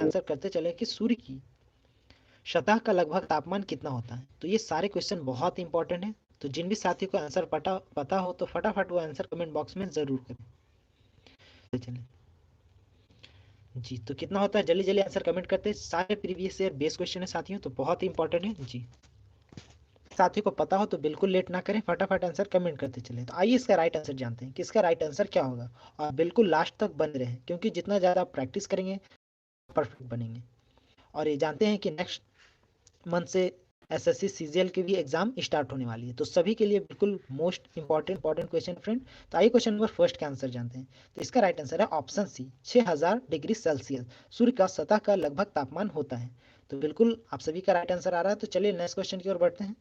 Answer करते चले कि सूर्य की सतह का लगभग तापमान कितना होता है। तो ये सारे क्वेश्चन बहुत इंपॉर्टेंट है। तो जिन भी साथी को आंसर पता हो तो फटाफट वो आंसर कमेंट बॉक्स में जरूर करें। चलें जी, तो कितना होता है जल्दी जल्दी आंसर कमेंट करते हैं। सारे प्रीवियस ईयर बेस क्वेश्चन है साथियों, तो बहुत इंपॉर्टेंट है जी। साथियों को पता हो तो बिल्कुल लेट ना करें, फटाफट आंसर कमेंट करते चले। तो आइए इसका राइट आंसर जानते हैं कि इसका राइट आंसर क्या होगा। और बिल्कुल लास्ट तक बने रहें, क्योंकि जितना ज़्यादा आप प्रैक्टिस करेंगे परफेक्ट बनेंगे। और ये जानते हैं कि नेक्स्ट मंथ से एसएससी सीजीएल की भी एग्जाम स्टार्ट होने वाली है, तो सभी के लिए बिल्कुल मोस्ट इंपॉर्टेंट क्वेश्चन फ्रेंड। तो आइए क्वेश्चन नंबर फर्स्ट का आंसर जानते हैं। तो इसका राइट आंसर है ऑप्शन सी, 6000 डिग्री सेल्सियस सूर्य का सतह का लगभग तापमान होता है। तो बिल्कुल आप सभी का राइट आंसर आ रहा है। तो चलिए नेक्स्ट क्वेश्चन की ओर बढ़ते हैं।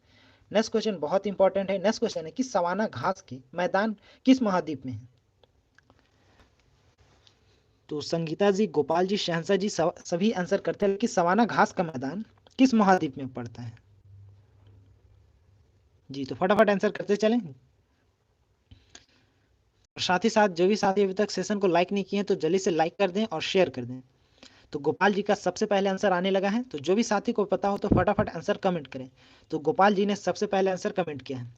नेक्स्ट क्वेश्चन बहुत इंपॉर्टेंट है। नेक्स्ट क्वेश्चन है कि सवाना घास के मैदान किस महाद्वीप में है। तो संगीता जी, गोपाल जी, शहंशाह जी सभी आंसर करते हैं कि सवाना घास का मैदान किस महाद्वीप में पड़ता है। जी, तो फटाफट आंसर करते चलें। और साथ ही साथ जो भी साथी अभी तक सेशन को लाइक नहीं किए हैं तो जल्दी से लाइक कर दें और शेयर कर दें। तो गोपाल जी का सबसे पहले आंसर आने लगा है, तो जो भी साथी को पता हो तो फटाफट आंसर कमेंट करें। तो गोपाल जी ने सबसे पहले आंसर कमेंट किया है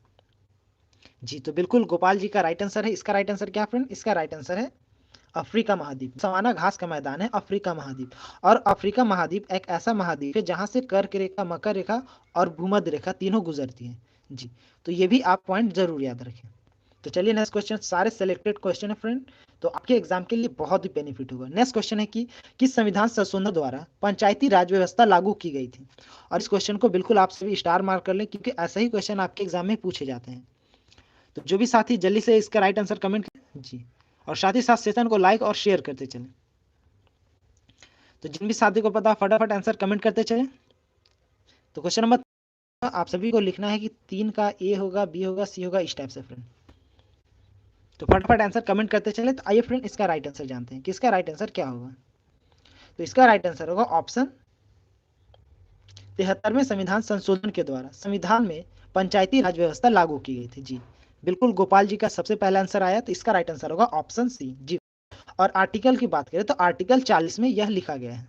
जी, तो बिल्कुल गोपाल जी का राइट आंसर है। इसका राइट आंसर क्या फ्रेंड, इसका राइट आंसर है अफ्रीका महाद्वीप। सवाना घास का मैदान है अफ्रीका महाद्वीप। और अफ्रीका महाद्वीप एक ऐसा महाद्वीप है जहां से कर्क रेखा, मकर रेखा और भूमध्य रेखा तीनों गुजरती है जी। तो ये भी आप पॉइंट जरूर याद रखें। तो चलिए नेक्स्ट क्वेश्चन, सारे सिलेक्टेड क्वेश्चन है फ्रेंड, तो आपके एग्जाम के लिए बहुत ही बेनिफिट होगा। नेक्स्ट क्वेश्चन है कि किस संविधान संशोधन द्वारा पंचायती राज व्यवस्था लागू की गई थी। और इस क्वेश्चन को बिल्कुल आप सभी स्टार मार्क कर लें, क्योंकि ऐसा ही क्वेश्चन आपके एग्जाम में पूछे जाते हैं। तो जो भी साथी जल्दी से इसका राइट आंसर कमेंट जी, और साथ ही साथ सेशन को लाइक और शेयर करते चलें। तो जिन भी साथी को पता फटाफट आंसर कमेंट करते चलें। तो क्वेश्चन नंबर आप सभी को लिखना है कि 3 का ए होगा, बी होगा, सी होगा, इस टाइप से फ्रेंड। तो फटाफट आंसर कमेंट करते चले। तो आइए फ्रेंड इसका राइट आंसर जानते हैं कि इसका राइट आंसर क्या होगा। तो इसका राइट आंसर होगा ऑप्शन 73वें संविधान संशोधन के द्वारा संविधान में पंचायती राज व्यवस्था लागू की गई थी जी। बिल्कुल गोपाल जी का सबसे पहला आंसर आया, तो इसका राइट आंसर होगा ऑप्शन सी जी। और आर्टिकल की बात करें तो आर्टिकल 40 में यह लिखा गया है।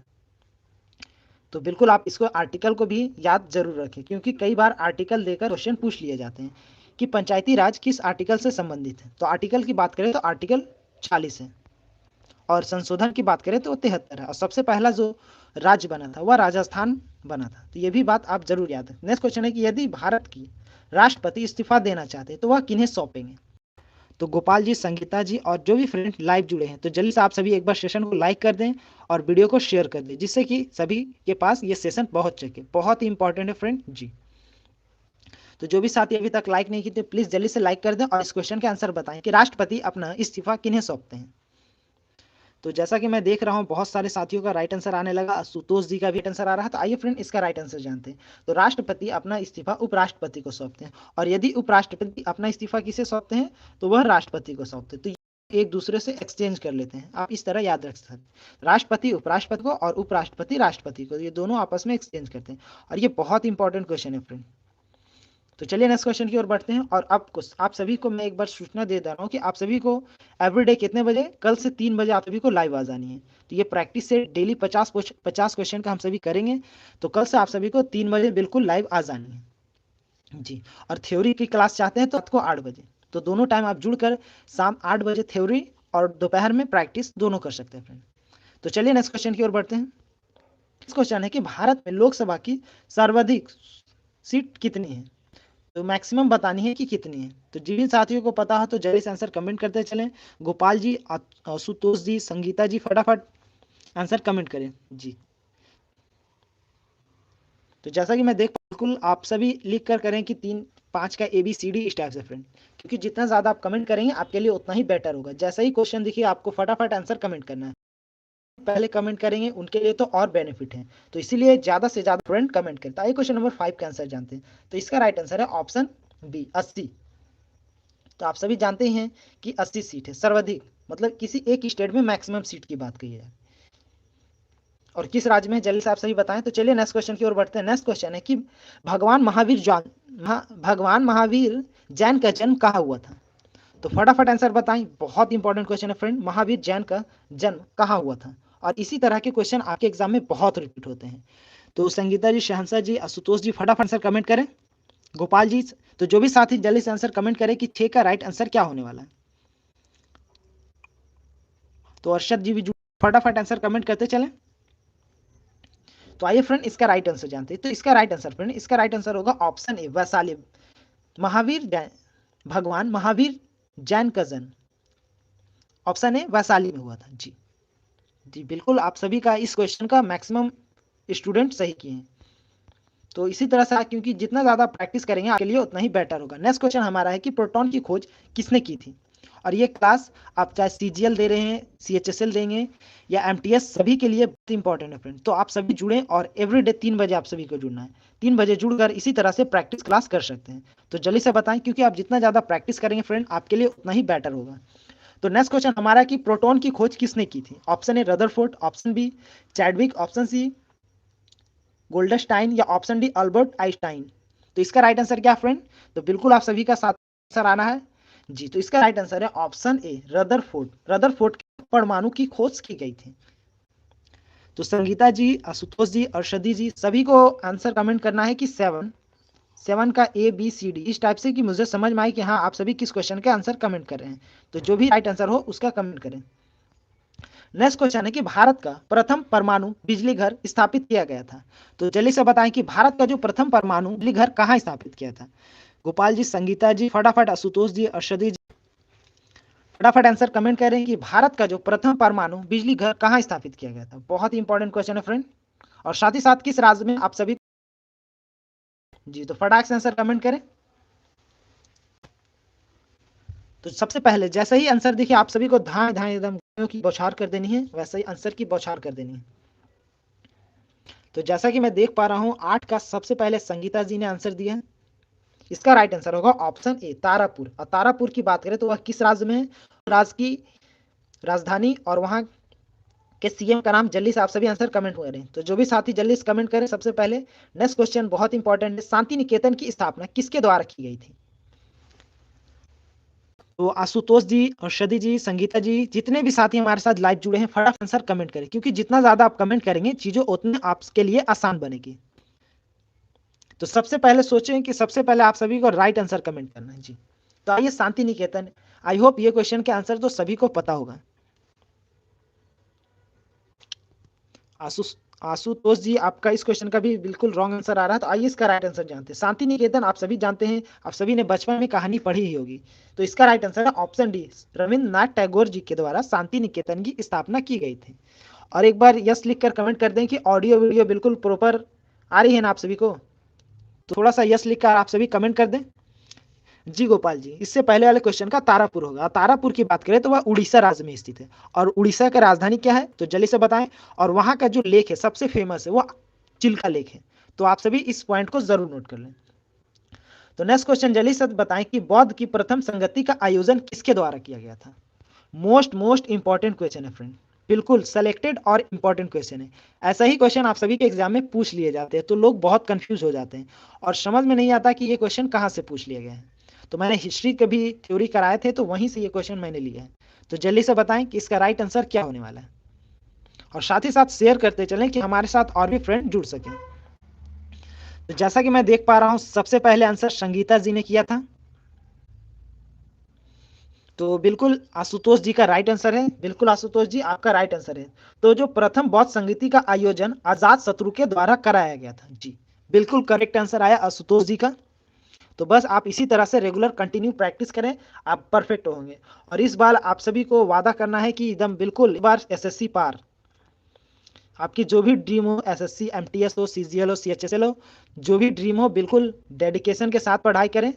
तो बिल्कुल आप इसको आर्टिकल को भी याद जरूर रखें, क्योंकि कई बार आर्टिकल देकर क्वेश्चन पूछ लिए जाते हैं कि पंचायती राज किस आर्टिकल से संबंधित है। तो आर्टिकल की बात करें तो आर्टिकल 40 है, और संशोधन की बात करें तो 73 है। और सबसे पहला जो राज्य बना था वह राजस्थान बना था। तो ये भी बात आप जरूर याद रखें। नेक्स्ट क्वेश्चन है कि यदि भारत की राष्ट्रपति इस्तीफा देना चाहते हैं तो वह किन्हें सौंपेंगे। तो गोपाल जी, संगीता जी और जो भी फ्रेंड लाइव जुड़े हैं, तो जल्दी से आप सभी एक बार सेशन को लाइक कर दें और वीडियो को शेयर कर दें, जिससे कि सभी के पास ये सेशन पहुंच सके। बहुत ही इंपॉर्टेंट है फ्रेंड जी। तो जो भी साथी अभी तक लाइक नहीं किए प्लीज जल्दी से लाइक कर दें और इस क्वेश्चन के आंसर बताएं कि राष्ट्रपति अपना इस्तीफा किन्हें सौंपते हैं। तो जैसा कि मैं देख रहा हूं बहुत सारे साथियों का राइट आंसर आने लगा, सुतोष जी का भी आंसर आ रहा है। तो आइए फ्रेंड इसका राइट आंसर जानते हैं। तो राष्ट्रपति अपना इस्तीफा उपराष्ट्रपति को सौंपते हैं, और यदि उपराष्ट्रपति अपना इस्तीफा किसे सौंपते हैं तो वह राष्ट्रपति को सौंपते हैं। तो एक दूसरे से एक्सचेंज कर लेते हैं, आप इस तरह याद रख सकते हैं। राष्ट्रपति उपराष्ट्रपति को और उपराष्ट्रपति राष्ट्रपति को, ये दोनों आपस में एक्सचेंज करते हैं। और ये बहुत इंपॉर्टेंट क्वेश्चन है फ्रेंड। तो चलिए नेक्स्ट क्वेश्चन की ओर बढ़ते हैं। और अब आप सभी को मैं एक बार सूचना दे रहा हूँ कि आप सभी को एवरीडे कितने बजे, कल से 3 बजे आप सभी को लाइव आ जानी है। तो ये प्रैक्टिस से डेली 50 क्वेश्चन का हम सभी करेंगे। तो कल से आप सभी को 3 बजे बिल्कुल लाइव आ जानी है जी। और थ्योरी की क्लास चाहते हैं तो रात को 8 बजे, तो दोनों टाइम आप जुड़कर शाम 8 बजे थ्योरी और दोपहर में प्रैक्टिस दोनों कर सकते हैं फ्रेंड। तो चलिए नेक्स्ट क्वेश्चन की ओर बढ़ते हैं। नेक्स्ट क्वेश्चन है कि भारत में लोकसभा की सर्वाधिक सीट कितनी है। तो मैक्सिमम बतानी है कि कितनी है। तो जिन साथियों को पता हो तो जल्दी से आंसर कमेंट करते चलें। गोपाल जी, सुतोष जी, संगीता जी फटाफट आंसर कमेंट करें जी। तो जैसा कि मैं देख बिल्कुल आप सभी लिख कर करें कि 3 5 का ABCD इस टाइप से फ्रेंड, क्योंकि जितना ज़्यादा आप कमेंट करेंगे आपके लिए उतना ही बेटर होगा। जैसा ही क्वेश्चन देखिए आपको फटाफट आंसर कमेंट करना है। पहले कमेंट करेंगे उनके लिए तो और बेनिफिट है, तो इसीलिए ज़्यादा से ज़्यादा फ्रेंड कमेंट करता है। आइए क्वेश्चन नंबर 5 का आंसर जानते हैं। तो इसका राइट आंसर है ऑप्शन बी, 80। तो आप सभी जानते हैं कि 80 सीट है सर्वाधिक, मतलब किसी एक स्टेट में मैक्सिमम सीट की बात कही है। और किस राज्य में, जल्दी से आप सभी बताएं। तो चलिए नेक्स्ट क्वेश्चन की ओर बढ़ते हैं। नेक्स्ट क्वेश्चन है कि भगवान महावीर जैन का जन्म कहाँ हुआ था। तो फटाफट आंसर बताएं। बहुत इंपॉर्टेंट क्वेश्चन है फ्रेंड। महावीर जैन का जन्म कहाँ हुआ था? और इसी तरह के क्वेश्चन आपके एग्जाम में बहुत रिपीट होते हैं। तो संगीता जी, शहंशाह जी, आशुतोष जी फटाफट आंसर कमेंट करें। गोपाल जी, तो जो भी साथी जल्दी से आंसर कमेंट करें कि 6 का राइट आंसर क्या होने वाला है। तो अर्षद जी भी फटाफट आंसर कमेंट करते चलें। तो आइए फ्रेंड इसका राइट आंसर जानते हैं। तो इसका राइट आंसर फ्रेंड, इसका राइट आंसर होगा ऑप्शन ए, वैशाली। महावीर जैन, भगवान महावीर जैन का जन्म ऑप्शन ए वैशाली में हुआ था। जी जी बिल्कुल, आप सभी का इस क्वेश्चन का मैक्सिमम स्टूडेंट सही किए हैं। तो इसी तरह से क्योंकि जितना ज़्यादा प्रैक्टिस करेंगे आपके लिए उतना ही बेटर होगा। नेक्स्ट क्वेश्चन हमारा है कि प्रोटॉन की खोज किसने की थी? और ये क्लास आप चाहे CGL दे रहे हैं, CHSL देंगे या MTS, सभी के लिए बहुत इंपॉर्टेंट है फ्रेंड। तो आप सभी जुड़ें और एवरीडे 3 बजे आप सभी को जुड़ना है। 3 बजे जुड़कर इसी तरह से प्रैक्टिस क्लास कर सकते हैं। तो जल्दी से बताएं, क्योंकि आप जितना ज़्यादा प्रैक्टिस करेंगे फ्रेंड आपके लिए उतना ही बेटर होगा। तो नेक्स्ट क्वेश्चन हमारा है कि प्रोटॉन की खोज किसने की थी? Option A Rutherford, option B Chadwick, option C Goldstein या ऑप्शन डी अल्बर्ट आइंस्टाइन। तो इसका राइट आंसर क्या फ्रेंड? तो बिल्कुल आप सभी का साथ आंसर आना है। जी, तो इसका राइट आंसर है ऑप्शन ए रदरफोर्ड। रदरफोर्ड परमाणु की खोज की गई थी। तो संगीता जी, आशुतोष जी, अर्षदी जी, सभी को आंसर कमेंट करना है कि 7 का ABCD इस टाइप से, कि मुझे समझ में आए कि हाँ आप सभी किस क्वेश्चन के आंसर कमेंट कर रहे हैं। तो जो भी राइट आंसर हो उसका कमेंट करें। नेक्स्ट क्वेश्चन है कि भारत का प्रथम परमाणु बिजली घर स्थापित किया गया था। तो जल्दी से बताएं कि भारत का जो प्रथम परमाणु बिजली घर कहाँ स्थापित किया था? गोपाल जी, संगीता जी फटाफट, आशुतोष जी, अर्षदी जी फटाफट आंसर कमेंट करें कि भारत का जो प्रथम परमाणु बिजली घर कहाँ स्थापित किया गया था। बहुत ही इंपॉर्टेंट क्वेश्चन है फ्रेंड। और साथ ही साथ किस राज्य में, आप सभी जी तो फटाक से आंसर कमेंट करें। तो सबसे पहले जैसे ही आंसर देखिए आप सभी को धाए धाए एकदम की बौछार कर देनी है, वैसे ही आंसर की बौछार कर देनी है। तो जैसा कि मैं देख पा रहा हूं 8 का सबसे पहले संगीता जी ने आंसर दिया है। इसका राइट आंसर होगा ऑप्शन ए तारापुर। और तारापुर की बात करें तो वह किस राज्य में है? राज्य की राजधानी और वहां के CM का नाम। जल्दी से आप सभी आंसर कमेंट करें। तो जो भी साथी जल्दी से कमेंट करें। सबसे पहले नेक्स्ट क्वेश्चन बहुत इंपॉर्टेंट है, शांति निकेतन की स्थापना किसके द्वारा की गई थी? तो आशुतोष जी, अर्षदी जी, संगीता जी, जितने भी साथी हमारे साथ लाइव जुड़े हैं फटाफट आंसर कमेंट करें, क्योंकि जितना ज्यादा आप कमेंट करेंगे चीजें उतने आपके लिए आसान बनेगी। तो सबसे पहले सोचें कि सबसे पहले आप सभी को राइट आंसर कमेंट करना है। जी, तो आइए शांति निकेतन। आई होप ये क्वेश्चन के आंसर तो सभी को पता होगा। आशुतोष जी, आपका इस क्वेश्चन का भी बिल्कुल रॉन्ग आंसर आ रहा है। तो आइए इसका राइट आंसर जानते हैं। शांति निकेतन आप सभी जानते हैं, आप सभी ने बचपन में कहानी पढ़ी ही होगी। तो इसका राइट आंसर है ऑप्शन डी, रविंद्रनाथ टैगोर जी के द्वारा शांति निकेतन की स्थापना की गई थी। और एक बार यस लिख कर कमेंट कर दें कि ऑडियो वीडियो बिल्कुल प्रॉपर आ रही है ना आप सभी को। तो थोड़ा सा यस लिख कर आप सभी कमेंट कर दें। जी गोपाल जी, इससे पहले वाले क्वेश्चन का तारापुर होगा। तारापुर की बात करें तो वह उड़ीसा राज्य में स्थित है। और उड़ीसा का राजधानी क्या है? तो जल्दी से बताएं। और वहां का जो लेक है सबसे फेमस है वो चिल्का लेक है। तो आप सभी इस पॉइंट को जरूर नोट कर लें। तो नेक्स्ट क्वेश्चन जल्दी से बताएं कि बौद्ध की प्रथम संगति का आयोजन किसके द्वारा किया गया था? मोस्ट इंपॉर्टेंट क्वेश्चन है फ्रेंड, बिल्कुल सेलेक्टेड और इंपॉर्टेंट क्वेश्चन है। ऐसा ही क्वेश्चन आप सभी के एग्जाम में पूछ लिए जाते हैं, तो लोग बहुत कंफ्यूज हो जाते हैं और समझ में नहीं आता कि ये क्वेश्चन कहाँ से पूछ लिया गया है। तो मैंने हिस्ट्री के भी थ्योरी कराए थे, तो वहीं से ये क्वेश्चन मैंने लिया है। तो जल्दी से बताएं कि इसका राइट आंसर क्या होने वाला है। और साथ ही साथ शेयर करते चलें कि हमारे साथ और भी फ्रेंड जुड़ सकें। तो जैसा कि मैं देख पा रहा हूं सबसे पहले आंसर संगीता जी ने किया था। तो बिल्कुल आशुतोष जी का राइट आंसर है। बिल्कुल आशुतोष जी, आपका राइट आंसर है। तो जो प्रथम बौद्ध संगीति का आयोजन अजात शत्रु के द्वारा कराया गया था। जी बिल्कुल करेक्ट आंसर आया आशुतोष जी का। तो बस आप इसी तरह से रेगुलर कंटिन्यू प्रैक्टिस करें, आप परफेक्ट होंगे। और इस बार आप सभी को वादा करना है कि एकदम बिल्कुल इस बार SSC पार। आपकी जो भी ड्रीम हो, SSC, MTS हो, CGL हो, CHSL हो, जो भी ड्रीम हो बिल्कुल डेडिकेशन के साथ पढ़ाई करें।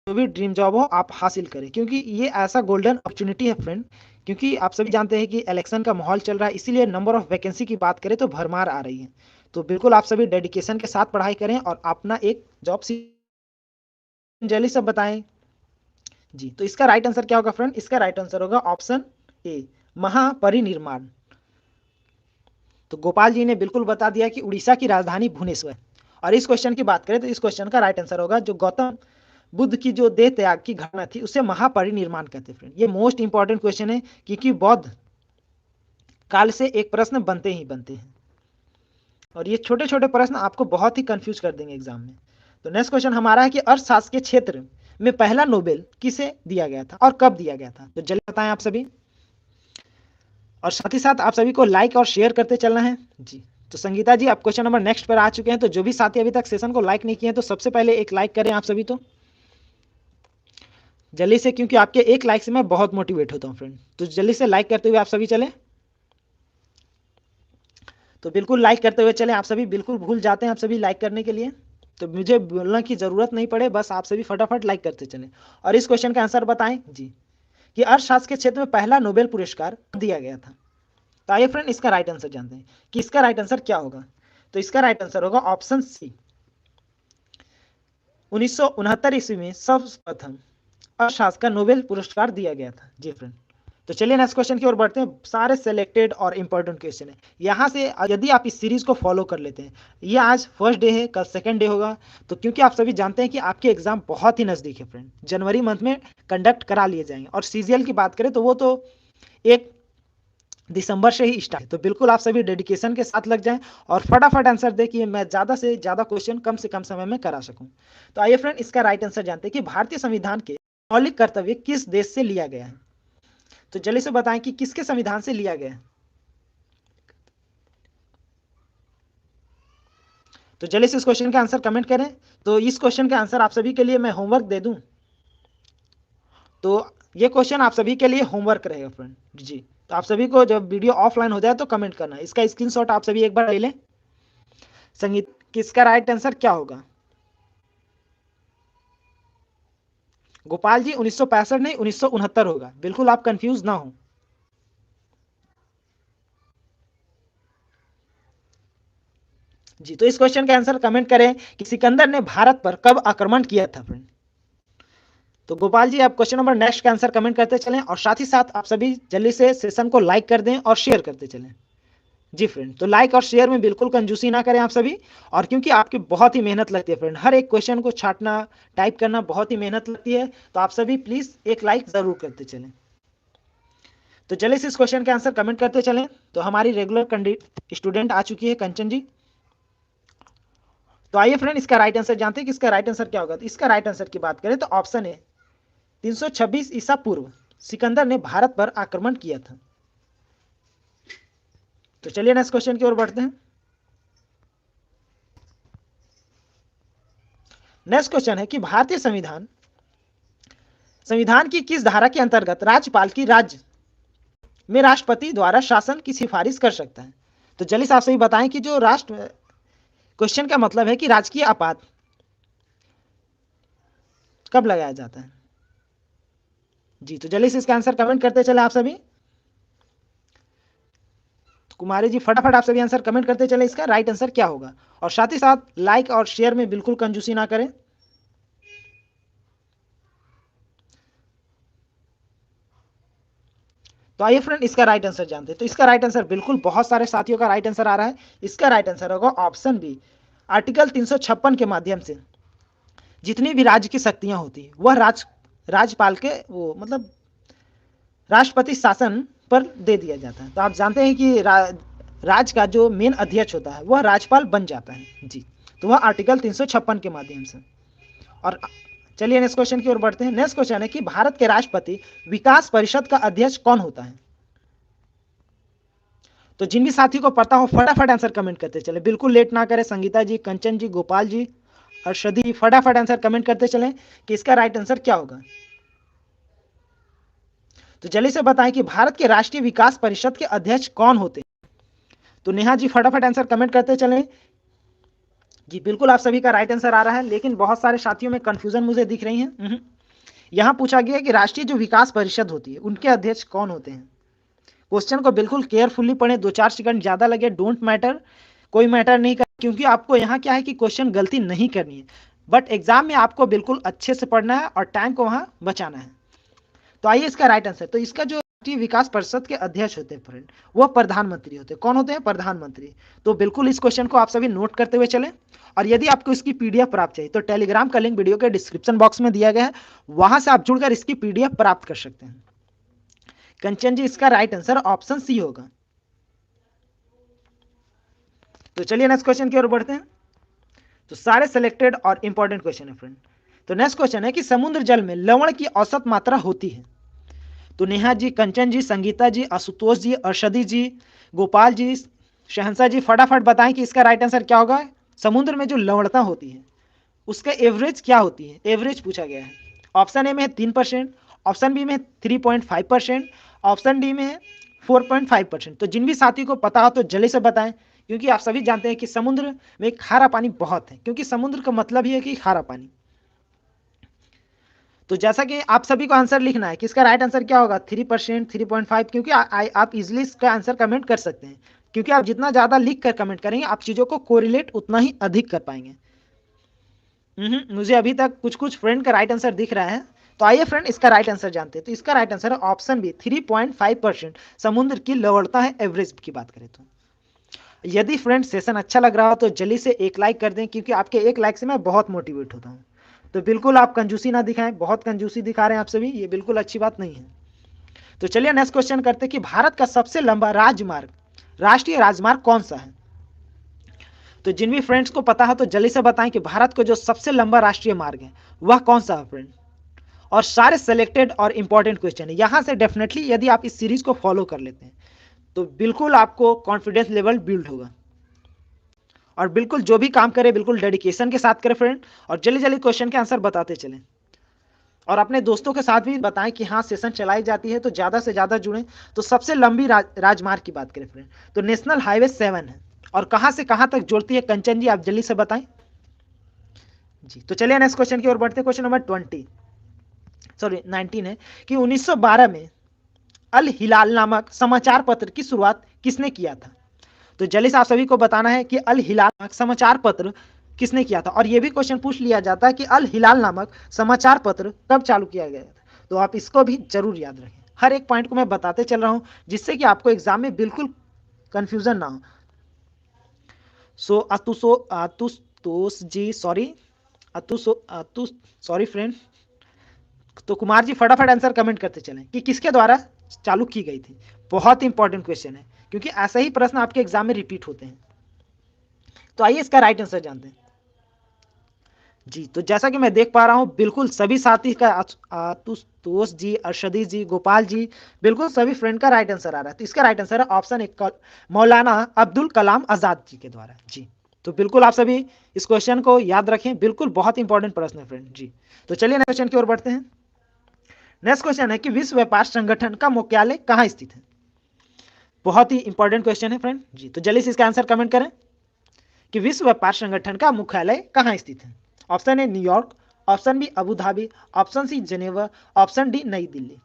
जो भी ड्रीम जॉब हो आप हासिल करें, क्योंकि ये ऐसा गोल्डन अपॉर्चुनिटी है फ्रेंड। क्योंकि आप सभी जानते हैं कि इलेक्शन का माहौल चल रहा है, इसीलिए नंबर ऑफ वैकेंसी की बात करें तो भरमार आ रही है। तो बिल्कुल आप सभी डेडिकेशन के साथ पढ़ाई करें और अपना एक जॉब जल्दी सब बताएं। जी, तो इसका राइट आंसर क्या होगा फ्रेंड? इसका राइट आंसर होगा ऑप्शन ए, महापरिनिर्माण। तो गोपाल जी ने बिल्कुल बता दिया कि उड़ीसा की राजधानी भुवनेश्वर। और इस क्वेश्चन की बात करें तो इस क्वेश्चन का राइट आंसर होगा जो गौतम बुद्ध की जो देह त्याग की घटना थी उसे महापरिनिर्वाण कहते हैं फ्रेंड। ये मोस्ट इंपॉर्टेंट क्वेश्चन है क्योंकि बौद्ध काल से एक प्रश्न बनते ही बनते हैं और ये छोटे छोटे प्रश्न आपको बहुत ही कंफ्यूज कर देंगे एग्जाम में। तो नेक्स्ट क्वेश्चन हमारा है कि अर्थशास्त्र के क्षेत्र में पहला नोबेल किसे दिया गया था और कब दिया गया था? तो जल्दी बताएं आप सभी, और साथ ही साथ आप सभी को लाइक और शेयर करते चलना है जी। तो संगीता जी आप क्वेश्चन नंबर नेक्स्ट पर आ चुके हैं, तो जो भी साथी अभी तक सेशन को लाइक नहीं किए हैं तो सबसे पहले एक लाइक करें आप सभी, तो जल्दी से, क्योंकि आपके एक लाइक से मैं बहुत मोटिवेट होता हूँ फ्रेंड। तो जल्दी से लाइक करते हुए आप सभी चले, तो बिल्कुल लाइक करते हुए चले। आप सभी बिल्कुल भूल जाते हैं आप सभी लाइक करने के लिए, तो मुझे बोलना की जरूरत नहीं पड़े, बस आप सभी फटाफट लाइक करते चले और इस क्वेश्चन का आंसर बताएं जी कि अर्थशास्त्र के क्षेत्र में पहला नोबेल पुरस्कार दिया गया था। तो आइए फ्रेंड इसका राइट आंसर जानते हैं कि इसका राइट आंसर क्या होगा। तो इसका राइट आंसर होगा ऑप्शन सी, 1969 ईस्वी में सर्वप्रथम अर्थशास्त्र का नोबेल पुरस्कार दिया गया था जी फ्रेंड। तो चलिए नेक्स्ट क्वेश्चन की ओर बढ़ते हैं। सारे सिलेक्टेड और इंपॉर्टेंट क्वेश्चन है यहाँ से, यदि आप इस सीरीज को फॉलो कर लेते हैं, ये आज फर्स्ट डे है, कल सेकंड डे होगा, तो क्योंकि आप सभी जानते हैं कि आपके एग्जाम बहुत ही नजदीक है फ्रेंड, जनवरी मंथ में कंडक्ट करा लिए जाएंगे और सीजीएल की बात करें तो वो तो 1 दिसंबर से ही स्टार्ट है। तो बिल्कुल आप सभी डेडिकेशन के साथ लग जाएं और फटाफट आंसर दें कि मैं ज्यादा से ज्यादा क्वेश्चन कम से कम समय में करा सकूं। तो आइए फ्रेंड इसका राइट आंसर जानते हैं कि भारतीय संविधान के मौलिक कर्तव्य किस देश से लिया गया है। तो जल्दी से बताएं कि किसके संविधान से लिया गया है। तो जल्दी से इस क्वेश्चन का आंसर कमेंट करें। तो इस क्वेश्चन का आंसर आप सभी के लिए मैं होमवर्क दे दूं, तो ये क्वेश्चन आप सभी के लिए होमवर्क रहेगा फ्रेंड जी। तो आप सभी को जब वीडियो ऑफलाइन हो जाए तो कमेंट करना, इसका स्क्रीनशॉट आप सभी एक बार ले लें। संगीत किसका राइट आंसर क्या होगा? गोपाल जी 1965 नहीं 1969 होगा, बिल्कुल आप कंफ्यूज ना हो जी। तो इस क्वेश्चन का आंसर कमेंट करें कि सिकंदर ने भारत पर कब आक्रमण किया था फ्रेंड। तो गोपाल जी आप क्वेश्चन नंबर नेक्स्ट का आंसर कमेंट करते चलें और साथ ही साथ आप सभी जल्दी से सेशन को लाइक कर दें और शेयर करते चलें जी फ्रेंड। तो लाइक और शेयर में बिल्कुल कंजूसी ना करें आप सभी, और क्योंकि आपकी बहुत ही मेहनत लगती है फ्रेंड, हर एक क्वेश्चन को छांटना टाइप करना बहुत ही मेहनत लगती है, तो आप सभी प्लीज एक लाइक जरूर करते चलें। तो चलिए इस क्वेश्चन के आंसर कमेंट करते चलें। तो हमारी रेगुलर स्टूडेंट आ चुकी है कंचन जी। तो आइए फ्रेंड इसका राइट आंसर जानते हैं कि इसका राइट आंसर क्या होगा। तो इसका राइट आंसर की बात करें तो ऑप्शन है 326 ईसा पूर्व सिकंदर ने भारत पर आक्रमण किया था। तो चलिए नेक्स्ट क्वेश्चन की ओर बढ़ते हैं। नेक्स्ट क्वेश्चन है कि भारतीय संविधान की किस धारा के अंतर्गत राज्यपाल की राज्य में राष्ट्रपति द्वारा शासन की सिफारिश कर सकता है। तो जल्दी से आप सभी बताएं कि जो राष्ट्र क्वेश्चन का मतलब है कि राजकीय आपात कब लगाया जाता है जी। तो जल्दी से इसका आंसर कमेंट करते चले आप सभी। तो कुमारी जी फटाफट आप सभी आंसर कमेंट करते चले इसका राइट आंसर क्या होगा, और साथ ही साथ लाइक और शेयर में बिल्कुल कंजूसी ना करें। तो आइए फ्रेंड इसका राइट आंसर जानते हैं। तो इसका राइट आंसर बिल्कुल बहुत सारे साथियों का राइट आंसर आ रहा है। इसका राइट आंसर होगा ऑप्शन बी, आर्टिकल 356 के माध्यम से जितनी भी राज्य की शक्तियां होती है वह राज्यपाल के वो मतलब राष्ट्रपति शासन पर दे दिया जाता है। तो आप जानते हैं कि राज्य का जो मेन अध्यक्ष होता है वह राज्यपाल बन जाता है जी। तो वह आर्टिकल 356 के माध्यम से। और चलिए नेक्स्ट क्वेश्चन की ओर बढ़ते हैं। नेक्स्ट क्वेश्चन है कि भारत के राष्ट्रपति विकास परिषद का अध्यक्ष कौन होता है। तो जिन भी साथी को पता हो फटाफट आंसर कमेंट करते चले, बिल्कुल लेट ना करें। संगीता जी, कंचन जी, गोपाल जी, हर्षदी जी फटाफट आंसर कमेंट करते चलें कि इसका राइट आंसर क्या होगा। तो जल्दी से बताएं कि भारत के राष्ट्रीय विकास परिषद के अध्यक्ष कौन होते हैं। तो नेहा जी फटाफट आंसर कमेंट करते चलें जी। बिल्कुल आप सभी का राइट आंसर आ रहा है, लेकिन बहुत सारे साथियों में कंफ्यूजन मुझे दिख रही है। यहां पूछा गया कि राष्ट्रीय जो विकास परिषद होती है उनके अध्यक्ष कौन होते हैं। क्वेश्चन को बिल्कुल केयरफुली पढ़ें, 2-4 सेकंड ज्यादा लगे डोंट मैटर, कोई मैटर नहीं कर, क्योंकि आपको यहाँ क्या है कि क्वेश्चन गलती नहीं करनी है, बट एग्जाम में आपको बिल्कुल अच्छे से पढ़ना है और टाइम को वहां बचाना है। तो आइए इसका राइट आंसर। तो इसका जो राष्ट्रीय विकास परिषद के अध्यक्ष होते हैं फ्रेंड, वो प्रधानमंत्री होते हैं। कौन होते हैं? प्रधानमंत्री। तो बिल्कुल इस क्वेश्चन को आप सभी नोट करते हुए चलें। और यदि आपको इसकी पीडीएफ प्राप्त चाहिए तो टेलीग्राम का लिंक वीडियो के डिस्क्रिप्शन बॉक्स में दिया गया है, वहां से आप जुड़कर इसकी पीडीएफ प्राप्त कर सकते हैं। कंचन जी, इसका राइट आंसर ऑप्शन सी होगा। तो चलिए नेक्स्ट क्वेश्चन की ओर बढ़ते हैं। तो सारे सिलेक्टेड और इंपॉर्टेंट क्वेश्चन है फ्रेंड। तो नेक्स्ट क्वेश्चन है कि समुद्र जल में लवण की औसत मात्रा होती है। तो नेहा जी, कंचन जी, संगीता जी, आशुतोष जी, अर्शदी जी, गोपाल जी, शहंशाह जी, फटाफट बताएं कि इसका राइट आंसर क्या होगा। समुद्र में जो लवणता होती है उसका एवरेज क्या होती है? एवरेज पूछा गया है। ऑप्शन ए में है 3%, ऑप्शन बी में 3.5%, ऑप्शन डी में है 4.5%। तो जिन भी साथी को पता हो तो जल्दी से बताएं, क्योंकि आप सभी जानते हैं कि समुद्र में खारा पानी बहुत है, क्योंकि समुद्र का मतलब ही है कि खारा पानी। तो जैसा कि आप सभी को आंसर लिखना है कि इसका राइट आंसर क्या होगा, 3%, 3.5, क्योंकि आप इजिली इसका आंसर कमेंट कर सकते हैं, क्योंकि आप जितना ज्यादा लिख कर कमेंट करेंगे आप चीजों को कोरिलेट उतना ही अधिक कर पाएंगे। मुझे अभी तक कुछ कुछ फ्रेंड का राइट आंसर दिख रहा है। तो आइए फ्रेंड इसका राइट आंसर जानते हैं। तो इसका राइट आंसर है ऑप्शन बी, 3.5% समुद्र की लवणता है एवरेज की बात करें तो। यदि फ्रेंड सेशन अच्छा लग रहा हो तो जल्दी से एक लाइक कर दें, क्योंकि आपके एक लाइक से मैं बहुत मोटिवेट होता हूँ। तो बिल्कुल आप कंजूसी ना दिखाएं, बहुत कंजूसी दिखा रहे हैं आप सभी, ये बिल्कुल अच्छी बात नहीं है। तो चलिए नेक्स्ट क्वेश्चन करते हैं कि भारत का सबसे लंबा राजमार्ग, राष्ट्रीय राजमार्ग कौन सा है। तो जिन भी फ्रेंड्स को पता है तो जल्दी से बताएं कि भारत का जो सबसे लंबा राष्ट्रीय मार्ग है वह कौन सा है फ्रेंड। और सारे सिलेक्टेड और इंपॉर्टेंट क्वेश्चन है, यहां से डेफिनेटली यदि आप इस सीरीज को फॉलो कर लेते हैं तो बिल्कुल आपको कॉन्फिडेंस लेवल बिल्ड होगा। और बिल्कुल जो भी काम करें बिल्कुल डेडिकेशन के साथ करें फ्रेंड, और जल्दी जल्दी क्वेश्चन के आंसर बताते चलें। और अपने दोस्तों के साथ भी बताएं कि हाँ सेशन चलाई जाती है, तो ज़्यादा से ज़्यादा जुड़ें। तो सबसे लंबी राजमार्ग की बात करें फ्रेंड तो नेशनल हाईवे 7 है। और कहाँ से कहाँ तक जोड़ती है कंचन जी, आप जल्दी से बताएं जी। तो चलिए नेक्स्ट क्वेश्चन की ओर बढ़ते हैं। क्वेश्चन नंबर 19 है कि 1912 में अल हिलाल नामक समाचार पत्र की शुरुआत किसने किया था। तो जल्दी से आप सभी को बताना है कि अल हिलाल नामक समाचार पत्र किसने किया था। और यह भी क्वेश्चन पूछ लिया जाता है कि अल हिलाल नामक समाचार पत्र कब चालू किया गया था। तो आप इसको भी जरूर याद रखें, हर एक पॉइंट को मैं बताते चल रहा हूं जिससे कि आपको एग्जाम में बिल्कुल कंफ्यूजन ना हो। अतुष जी सॉरी, अतुष सॉरी फ्रेंड। तो कुमार जी फटाफट आंसर कमेंट करते चलें कि किसके द्वारा चालू की गई थी। बहुत इंपॉर्टेंट क्वेश्चन है, क्योंकि ऐसा ही प्रश्न आपके एग्जाम में रिपीट होते हैं। तो आइए इसका राइट आंसर जानते हैं जी। तो जैसा कि मैं देख पा रहा हूं बिल्कुल सभी साथी का, आतुष जी, अर्शदी जी, गोपाल जी, बिल्कुल सभी फ्रेंड का राइट आंसर आ रहा है। तो इसका राइट आंसर है ऑप्शन एक, मौलाना अब्दुल कलाम आजाद जी के द्वारा जी। तो बिल्कुल आप सभी इस क्वेश्चन को याद रखें, बिल्कुल बहुत इंपॉर्टेंट प्रश्न है फ्रेंड जी। तो चलिए नेक्स्ट क्वेश्चन की ओर बढ़ते हैं। नेक्स्ट क्वेश्चन है कि विश्व व्यापार संगठन का मुख्यालय कहां स्थित है। बहुत ही इंपॉर्टेंट क्वेश्चन है फ्रेंड जी। तो जल्दी से इसका आंसर कमेंट करें कि विश्व व्यापार संगठन का मुख्यालय कहां स्थित है। Option A New York, option B Abu Dhabi, option C Geneva, option D New Delhi.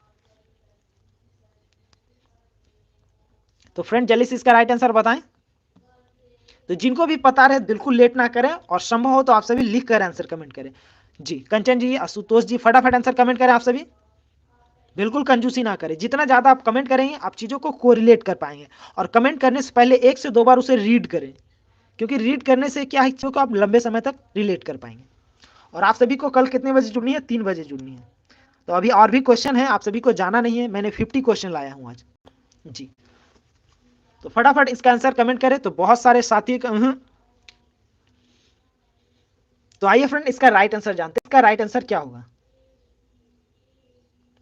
तो फ्रेंड जल्दी से इसका राइट आंसर बताएं। तो जिनको भी पता रहे बिल्कुल लेट ना करें, और संभव हो तो आप सभी लिख कर आंसर कमेंट करें जी। कंचन जी, आशुतोष जी, फटाफट आंसर कमेंट करें आप सभी, बिल्कुल कंजूसी ना करें। जितना ज्यादा आप कमेंट करेंगे आप चीजों को कोरिलेट कर पाएंगे। और कमेंट करने से पहले 1 से 2 बार उसे रीड करें, क्योंकि रीड करने से क्या है, चीजों को आप लंबे समय तक रिलेट कर पाएंगे। और आप सभी को कल कितने बजे जुड़नी है, 3 बजे जुड़नी है। तो अभी और भी क्वेश्चन है, आप सभी को जाना नहीं है। मैंने 50 क्वेश्चन लाया हूं आज जी। तो फटाफट इसका आंसर कमेंट करें। तो बहुत सारे साथी तो आइए फ्रेंड इसका राइट आंसर जानते हैं। इसका राइट आंसर क्या होगा।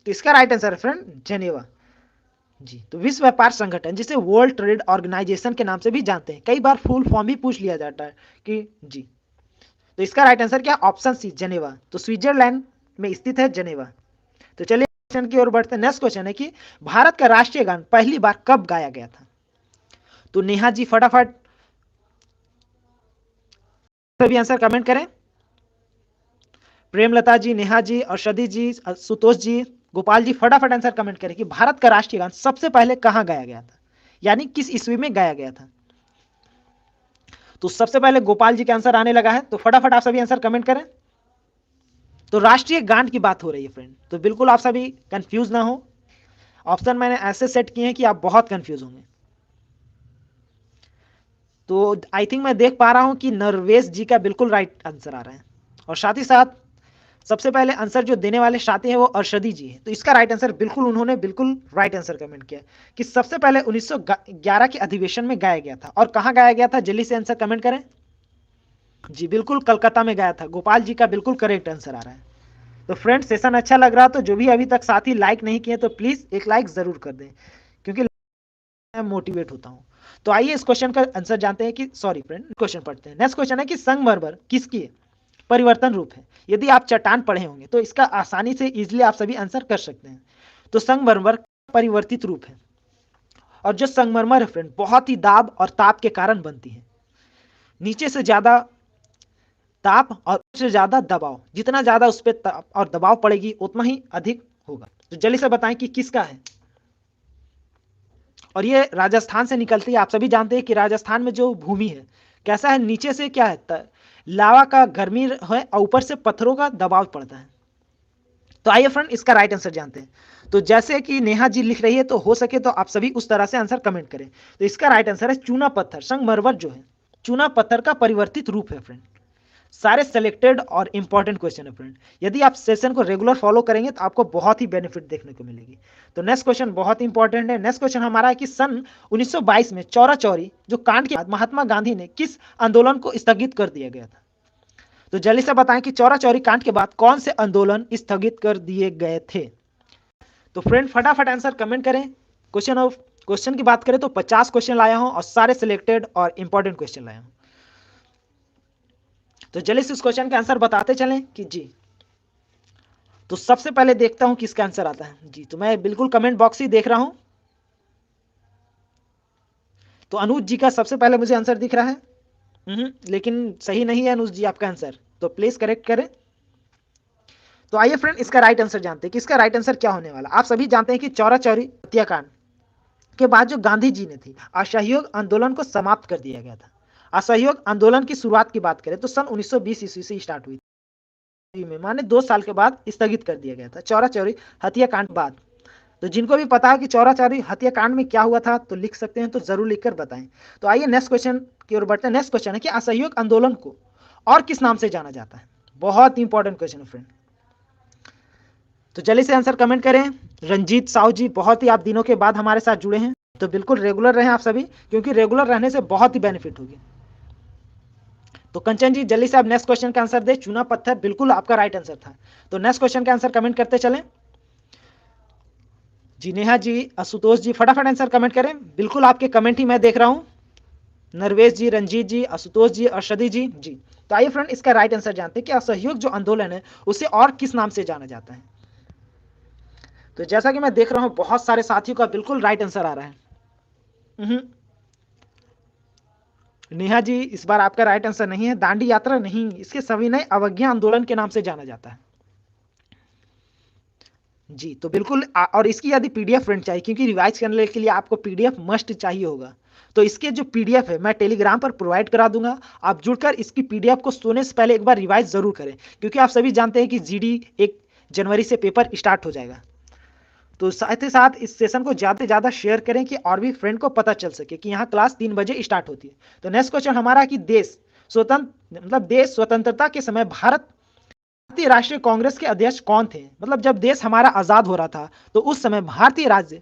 तो इसका राइट आंसर है फ्रेंड जेनेवा जी। तो विश्व व्यापार संगठन, जिसे वर्ल्ड ट्रेड ऑर्गेनाइजेशन के नाम से भी जानते हैं, कई बार फुल फॉर्म भी पूछ लिया जाता है कि जी। तो इसका राइट आंसर क्या, ऑप्शन सी जेनेवा। तो स्विट्जरलैंड में स्थित है जेनेवा। तो चलिए क्वेश्चन की ओर बढ़ते हैं। नेक्स्ट क्वेश्चन है कि भारत का राष्ट्रीय गान पहली बार कब गाया गया था। तो नेहा जी फटाफट सभी आंसर कमेंट करें। प्रेमलता जी, नेहा जी, अर्शदी जी, सुतोष जी, गोपाल जी, फटाफट आंसर कमेंट करें कि भारत का राष्ट्रीय गान सबसे पहले कहां गाया गया था, यानी किस ईस्वी में गाया गया था। तो सबसे पहले गोपाल जी का आंसर आने लगा है, तो फटाफट आप सभी आंसर कमेंट करें। तो राष्ट्रीय गान की बात हो रही है फ्रेंड, तो बिल्कुल आप सभी कंफ्यूज ना हो। ऑप्शन मैंने ऐसे सेट किए हैं कि आप बहुत कंफ्यूज होंगे। तो आई थिंक मैं देख पा रहा हूं कि नरवेश जी का बिल्कुल राइट आंसर आ रहा है, और साथ ही साथ सबसे पहले आंसर जो देने वाले साथी हैं वो अर्शदी जी हैं। तो इसका राइट आंसर बिल्कुल उन्होंने बिल्कुल राइट आंसर कमेंट किया कि सबसे पहले 1911 के अधिवेशन में गाया गया था। और कहाँ गाया गया था, जल्दी से आंसर कमेंट करें। जी बिल्कुल कलकत्ता में गाया था। गोपाल जी का बिल्कुल करेक्ट आंसर आ रहा है। तो फ्रेंड सेशन अच्छा लग रहा, तो जो भी अभी तक साथी लाइक नहीं किए तो प्लीज एक लाइक जरूर कर दें, क्योंकि मैं मोटिवेट होता हूं। तो आइए इस क्वेश्चन का आंसर जानते हैं कि सॉरी फ्रेंड, क्वेश्चन पढ़ते हैं। नेक्स्ट क्वेश्चन है कि संगमरमर किसकी परिवर्तन रूप है। यदि आप चट्टान पढ़े होंगे तो इसका आसानी से इजीली आप सभी आंसर कर सकते हैं। तो संगमरमर परिवर्तित रूप है, और जो संगमरमर है फ्रेंड बहुत ही दाब और ताप के कारण बनती है। नीचे से ज्यादा ताप और उससे ज्यादा दबाव, जितना ज्यादा उस पर ताप और दबाव पड़ेगी उतना ही अधिक होगा। तो जल्दी से बताएं कि किसका है। और ये राजस्थान से निकलती है। आप सभी जानते हैं कि राजस्थान में जो भूमि है कैसा है, नीचे से क्या है, लावा का गर्मी है और ऊपर से पत्थरों का दबाव पड़ता है। तो आइए फ्रेंड इसका राइट आंसर जानते हैं। तो जैसे कि नेहा जी लिख रही है, तो हो सके तो आप सभी उस तरह से आंसर कमेंट करें। तो इसका राइट आंसर है चूना पत्थर। संगमरमर जो है चूना पत्थर का परिवर्तित रूप है फ्रेंड। सारे सिलेक्टेड और इंपॉर्टेंट क्वेश्चन है फ्रेंड। यदि आप सेशन को रेगुलर फॉलो करेंगे तो आपको बहुत ही बेनिफिट देखने को मिलेगी। तो नेक्स्ट क्वेश्चन बहुत इंपॉर्टेंट है। नेक्स्ट क्वेश्चन हमारा है कि सन 1922 में चौरा चौरी जो कांड के बाद महात्मा गांधी ने किस आंदोलन को स्थगित कर दिया गया था। तो जल्दी से बताएं कि चौरा चौरी कांड के बाद कौन से आंदोलन स्थगित कर दिए गए थे। तो फ्रेंड फटाफट आंसर कमेंट करें। क्वेश्चन की बात करें तो 50 क्वेश्चन लाया हूं और सारे सिलेक्टेड और इंपॉर्टेंट क्वेश्चन लाया हूं। तो जल्दी से इस क्वेश्चन का आंसर बताते चलें कि जी। तो सबसे पहले देखता हूं किसका आंसर आता है जी। तो मैं बिल्कुल कमेंट बॉक्स ही देख रहा हूं। तो अनुज जी का सबसे पहले मुझे आंसर दिख रहा है। लेकिन सही नहीं है अनुज जी आपका आंसर, तो प्लीज करेक्ट करें। तो आइए फ्रेंड इसका राइट आंसर जानते हैं कि इसका राइट आंसर क्या होने वाला। आप सभी जानते हैं कि चौरा चौरी हत्याकांड के बाद जो गांधी जी ने थी असहयोग आंदोलन को समाप्त कर दिया गया था। असहयोग आंदोलन की शुरुआत की बात करें तो सन 1920 ईस्वी से स्टार्ट हुई में, माने 2 साल के बाद स्थगित कर दिया गया था चौरा चौरी हत्याकांड बाद। तो जिनको भी पता है कि चौरा चौरी हत्याकांड में क्या हुआ था तो लिख सकते हैं, तो जरूर लिखकर बताएं। तो आइए नेक्स्ट क्वेश्चन की ओर बढ़ते हैं। नेक्स्ट क्वेश्चन है कि असहयोग आंदोलन को और किस नाम से जाना जाता है। बहुत इंपॉर्टेंट क्वेश्चन है फ्रेंड। तो जल्दी से आंसर कमेंट करें। रंजीत साहू जी बहुत ही आप दिनों के बाद हमारे साथ जुड़े हैं, तो बिल्कुल रेगुलर रहें आप सभी, क्योंकि रेगुलर रहने से बहुत ही बेनिफिट होगी। तो कंचन जी जल्दी से आप नेक्स्ट क्वेश्चन का आंसर दे। चूना पत्थर बिल्कुल आपका राइट आंसर था। तो नेक्स्ट क्वेश्चन का आंसर कमेंट करते चलें। जी नेहा जी, आशुतोष जी फटाफट आंसर कमेंट करें। बिल्कुल आपके कमेंट ही मैं देख रहा हूं। नरवेश जी, रंजीत जी, आशुतोष जी, अर्शदी जी जी। तो आइए फ्रेंड इसका राइट आंसर जानते हैं कि असहयोग जो आंदोलन है उसे और किस नाम से जाना जाता है। तो जैसा कि मैं देख रहा हूं बहुत सारे साथियों का बिल्कुल राइट आंसर आ रहा है। नेहा जी इस बार आपका राइट आंसर नहीं है। दांडी यात्रा नहीं, इसके सविनय अवज्ञा आंदोलन के नाम से जाना जाता है जी। तो बिल्कुल और इसकी यदि पीडीएफ फ्रेंड चाहिए, क्योंकि रिवाइज करने के लिए आपको पीडीएफ मस्ट चाहिए होगा, तो इसके जो पीडीएफ है मैं टेलीग्राम पर प्रोवाइड करा दूंगा। आप जुड़कर इसकी पीडीएफ को सोने से पहले एक बार रिवाइज जरूर करें, क्योंकि आप सभी जानते हैं कि जीडी 1 जनवरी से पेपर स्टार्ट हो जाएगा। तो साथ ही साथ इस सेशन को ज़्यादा से ज़्यादा शेयर करें कि और भी फ्रेंड को पता चल सके कि यहाँ क्लास 3 बजे स्टार्ट होती है। तो नेक्स्ट क्वेश्चन हमारा कि देश स्वतंत्रता के समय भारतीय राष्ट्रीय कांग्रेस के अध्यक्ष कौन थे। मतलब जब देश हमारा आजाद हो रहा था तो उस समय भारतीय राज्य,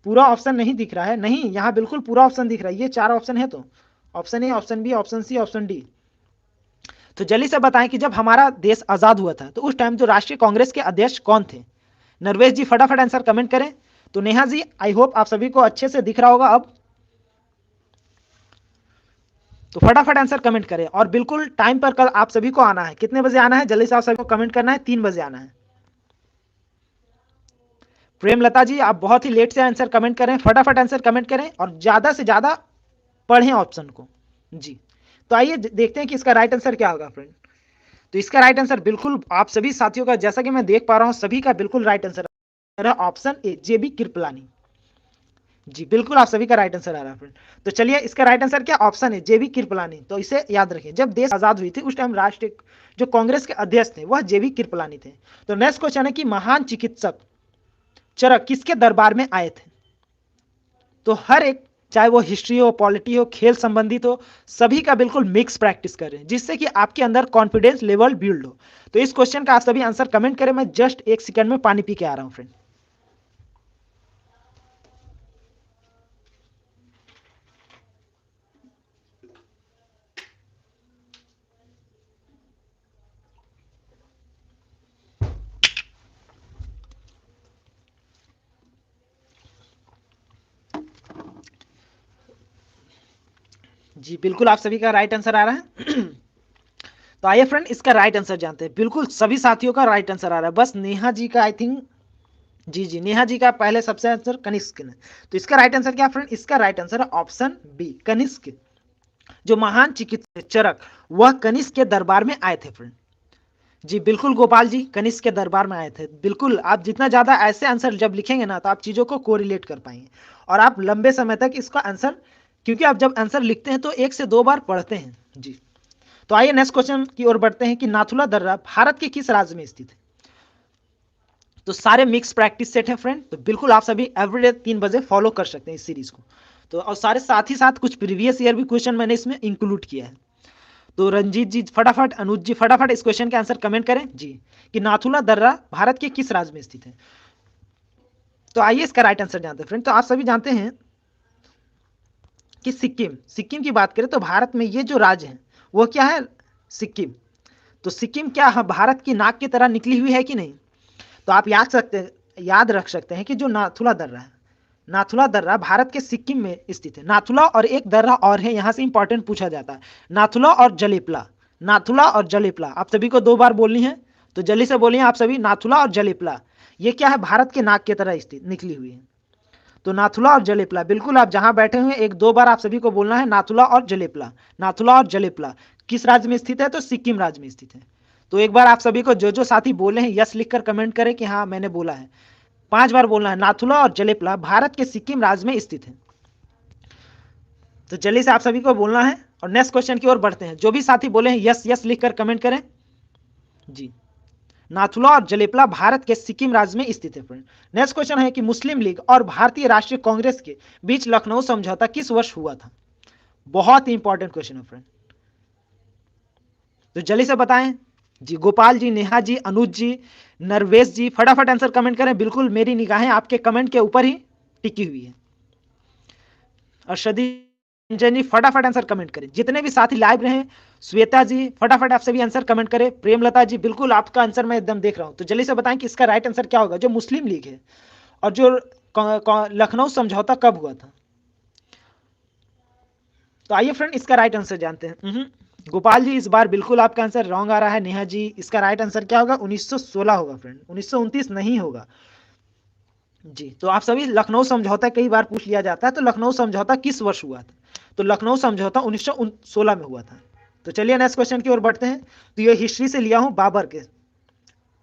पूरा ऑप्शन नहीं दिख रहा है, नहीं यहाँ बिल्कुल पूरा ऑप्शन दिख रहा है। ये 4 ऑप्शन है, तो option A, option B, option C, option D. तो जल्दी से बताएं कि जब हमारा देश आजाद हुआ था तो उस टाइम जो राष्ट्रीय कांग्रेस के अध्यक्ष कौन थे। नरवेश जी फटाफट आंसर कमेंट करें। तो नेहा जी आई होप आप सभी को अच्छे से दिख रहा होगा अब। तो फटाफट आंसर कमेंट करें और बिल्कुल टाइम पर कल आप सभी को आना है। कितने बजे आना है जल्दी से आप सभी को कमेंट करना है। 3 बजे आना है। प्रेमलता जी आप बहुत ही लेट से आंसर कमेंट करें, फटाफट आंसर कमेंट करें और ज्यादा से ज्यादा पढ़ें ऑप्शन को जी। तो आइए देखते हैं कि इसका राइट आंसर क्या होगा फ्रेंड। तो इसका राइट आंसर बिल्कुल आप सभी साथियों का, जैसा कि मैं देख पा रहा हूं सभी का बिल्कुल राइट आंसर है ऑप्शन ए, जेबी कृपलानी जी। बिल्कुल आप सभी का राइट आंसर आ रहा है फ्रेंड। तो चलिए इसका राइट आंसर क्या, ऑप्शन है जेबी कृपलानी। तो इसे याद रखें, जब देश आजाद हुई थी उस टाइम राष्ट्रीय जो कांग्रेस के अध्यक्ष थे वह जेबी कृपलानी थे। तो नेक्स्ट क्वेश्चन है कि महान चिकित्सक चरक किसके दरबार में आए थे? तो हर एक, चाहे वो हिस्ट्री हो, पॉलिटी हो, खेल संबंधित हो, सभी का बिल्कुल मिक्स प्रैक्टिस करें जिससे कि आपके अंदर कॉन्फिडेंस लेवल बिल्ड हो। तो इस क्वेश्चन का आप सभी आंसर कमेंट करें। मैं जस्ट 1 सेकंड में पानी पी के आ रहा हूं फ्रेंड। जी बिल्कुल, आप सभी का राइट आंसर आ रहा है। तो आइए फ्रेंड, इसका राइट आंसर जानते हैं। बिल्कुल सभी साथियों का राइट आंसर आ रहा है, बस नेहा जी का आई थिंक, जी नेहा जी का पहले सबसे आंसर कनिष्क है। तो इसका राइट आंसर क्या फ्रेंड? इसका राइट आंसर है ऑप्शन बी, कनिष्क। जो महान चिकित्सक चरक, वह कनिष्क के दरबार में आए थे फ्रेंड। जी बिल्कुल गोपाल जी, कनिष्क के दरबार में आए थे। बिल्कुल, आप जितना ज्यादा ऐसे आंसर जब लिखेंगे ना, तो आप चीजों को कोरिलेट कर पाएंगे और आप लंबे समय तक इसका आंसर, क्योंकि आप जब आंसर लिखते हैं तो 1 से 2 बार पढ़ते हैं। जी, तो आइए नेक्स्ट क्वेश्चन की ओर बढ़ते हैं कि नाथुला दर्रा भारत के किस राज्य में स्थित है? तो सारे मिक्स प्रैक्टिस सेट है फ्रेंड, तो बिल्कुल आप सभी एवरीडे 3 बजे फॉलो कर सकते हैं इस सीरीज को। तो और सारे साथ ही साथ कुछ प्रीवियस ईयर भी क्वेश्चन मैंने इसमें इंक्लूड किया है। तो रंजीत जी फटाफट, अनुज जी फटाफट इस क्वेश्चन के आंसर कमेंट करें जी, कि नाथुला दर्रा भारत के किस राज्य में स्थित है? तो आइए इसका राइट आंसर जानते हैं फ्रेंड। तो आप सभी जानते हैं कि सिक्किम, सिक्किम की बात करें तो भारत में ये जो राज्य है वो क्या है? सिक्किम। तो सिक्किम क्या भारत की नाक की तरह निकली हुई है कि नहीं? तो आप याद रख सकते हैं कि जो नाथुला दर्रा है, नाथुला दर्रा भारत के सिक्किम में स्थित है। नाथुला और एक दर्रा और है, यहां से इंपॉर्टेंट पूछा जाता है, नाथुला और जलेपला। नाथुला और जलेपला आप सभी को 2 बार बोलनी है, तो जल्दी से बोलिए आप सभी, नाथुला और जलेपला। ये क्या है? भारत के नाक की तरह स्थित निकली हुई है। तो नाथुला और जलेपला, बिल्कुल आप जहां बैठे हुए 1-2 बार आप सभी को बोलना है, नाथुला और जलेपला। नाथुला और जलेपला किस राज्य में स्थित है? तो सिक्किम राज्य में स्थित है। तो एक बार आप सभी को जो जो साथी बोले हैं यस लिखकर कमेंट करें कि हाँ मैंने बोला है। 5 बार बोलना है, नाथुला और जलेपला भारत के सिक्किम राज्य में स्थित है। तो जल्दी से आप सभी को बोलना है और नेक्स्ट क्वेश्चन की ओर बढ़ते हैं। जो भी साथी बोले हैं यस यस लिखकर कमेंट करें जी। नाथुला और जलेपला भारत के सिक्किम राज्य में स्थित है फ्रेंड। नेक्स्ट क्वेश्चन है कि मुस्लिम लीग और भारतीय राष्ट्रीय कांग्रेस के बीच लखनऊ समझौता किस वर्ष हुआ था? बहुत ही इंपॉर्टेंट क्वेश्चन है फ्रेंड, तो जल्दी से बताएं जी। गोपाल जी, नेहा जी, अनुज जी, नरवेश जी फटाफट आंसर कमेंट करें। बिल्कुल मेरी निगाहें आपके कमेंट के ऊपर ही टिकी हुई है। अर्शदी रंजन जी फटाफट आंसर कमेंट करें। जितने भी साथी लाइव रहे, श्वेता जी फटाफट आप सभी आंसर कमेंट करें। प्रेमलता जी बिल्कुल आपका आंसर मैं एकदम देख रहा हूं, तो जल्दी से बताएं कि इसका राइट आंसर क्या होगा? जो मुस्लिम लीग है और जो लखनऊ समझौता कब हुआ था? तो आइए फ्रेंड इसका राइट आंसर जानते हैं। गोपाल जी इस बार बिल्कुल आपका आंसर रॉन्ग आ रहा है। नेहा जी इसका राइट आंसर क्या होगा? 1916 होगा फ्रेंड, 1929 नहीं होगा जी। तो आप सभी, लखनऊ समझौता कई बार पूछ लिया जाता है, तो लखनऊ समझौता किस वर्ष हुआ था? तो लखनऊ समझौता 1916 में हुआ था। तो चलिए नेक्स्ट क्वेश्चन की ओर बढ़ते हैं। तो ये हिस्ट्री से लिया हूं, बाबर के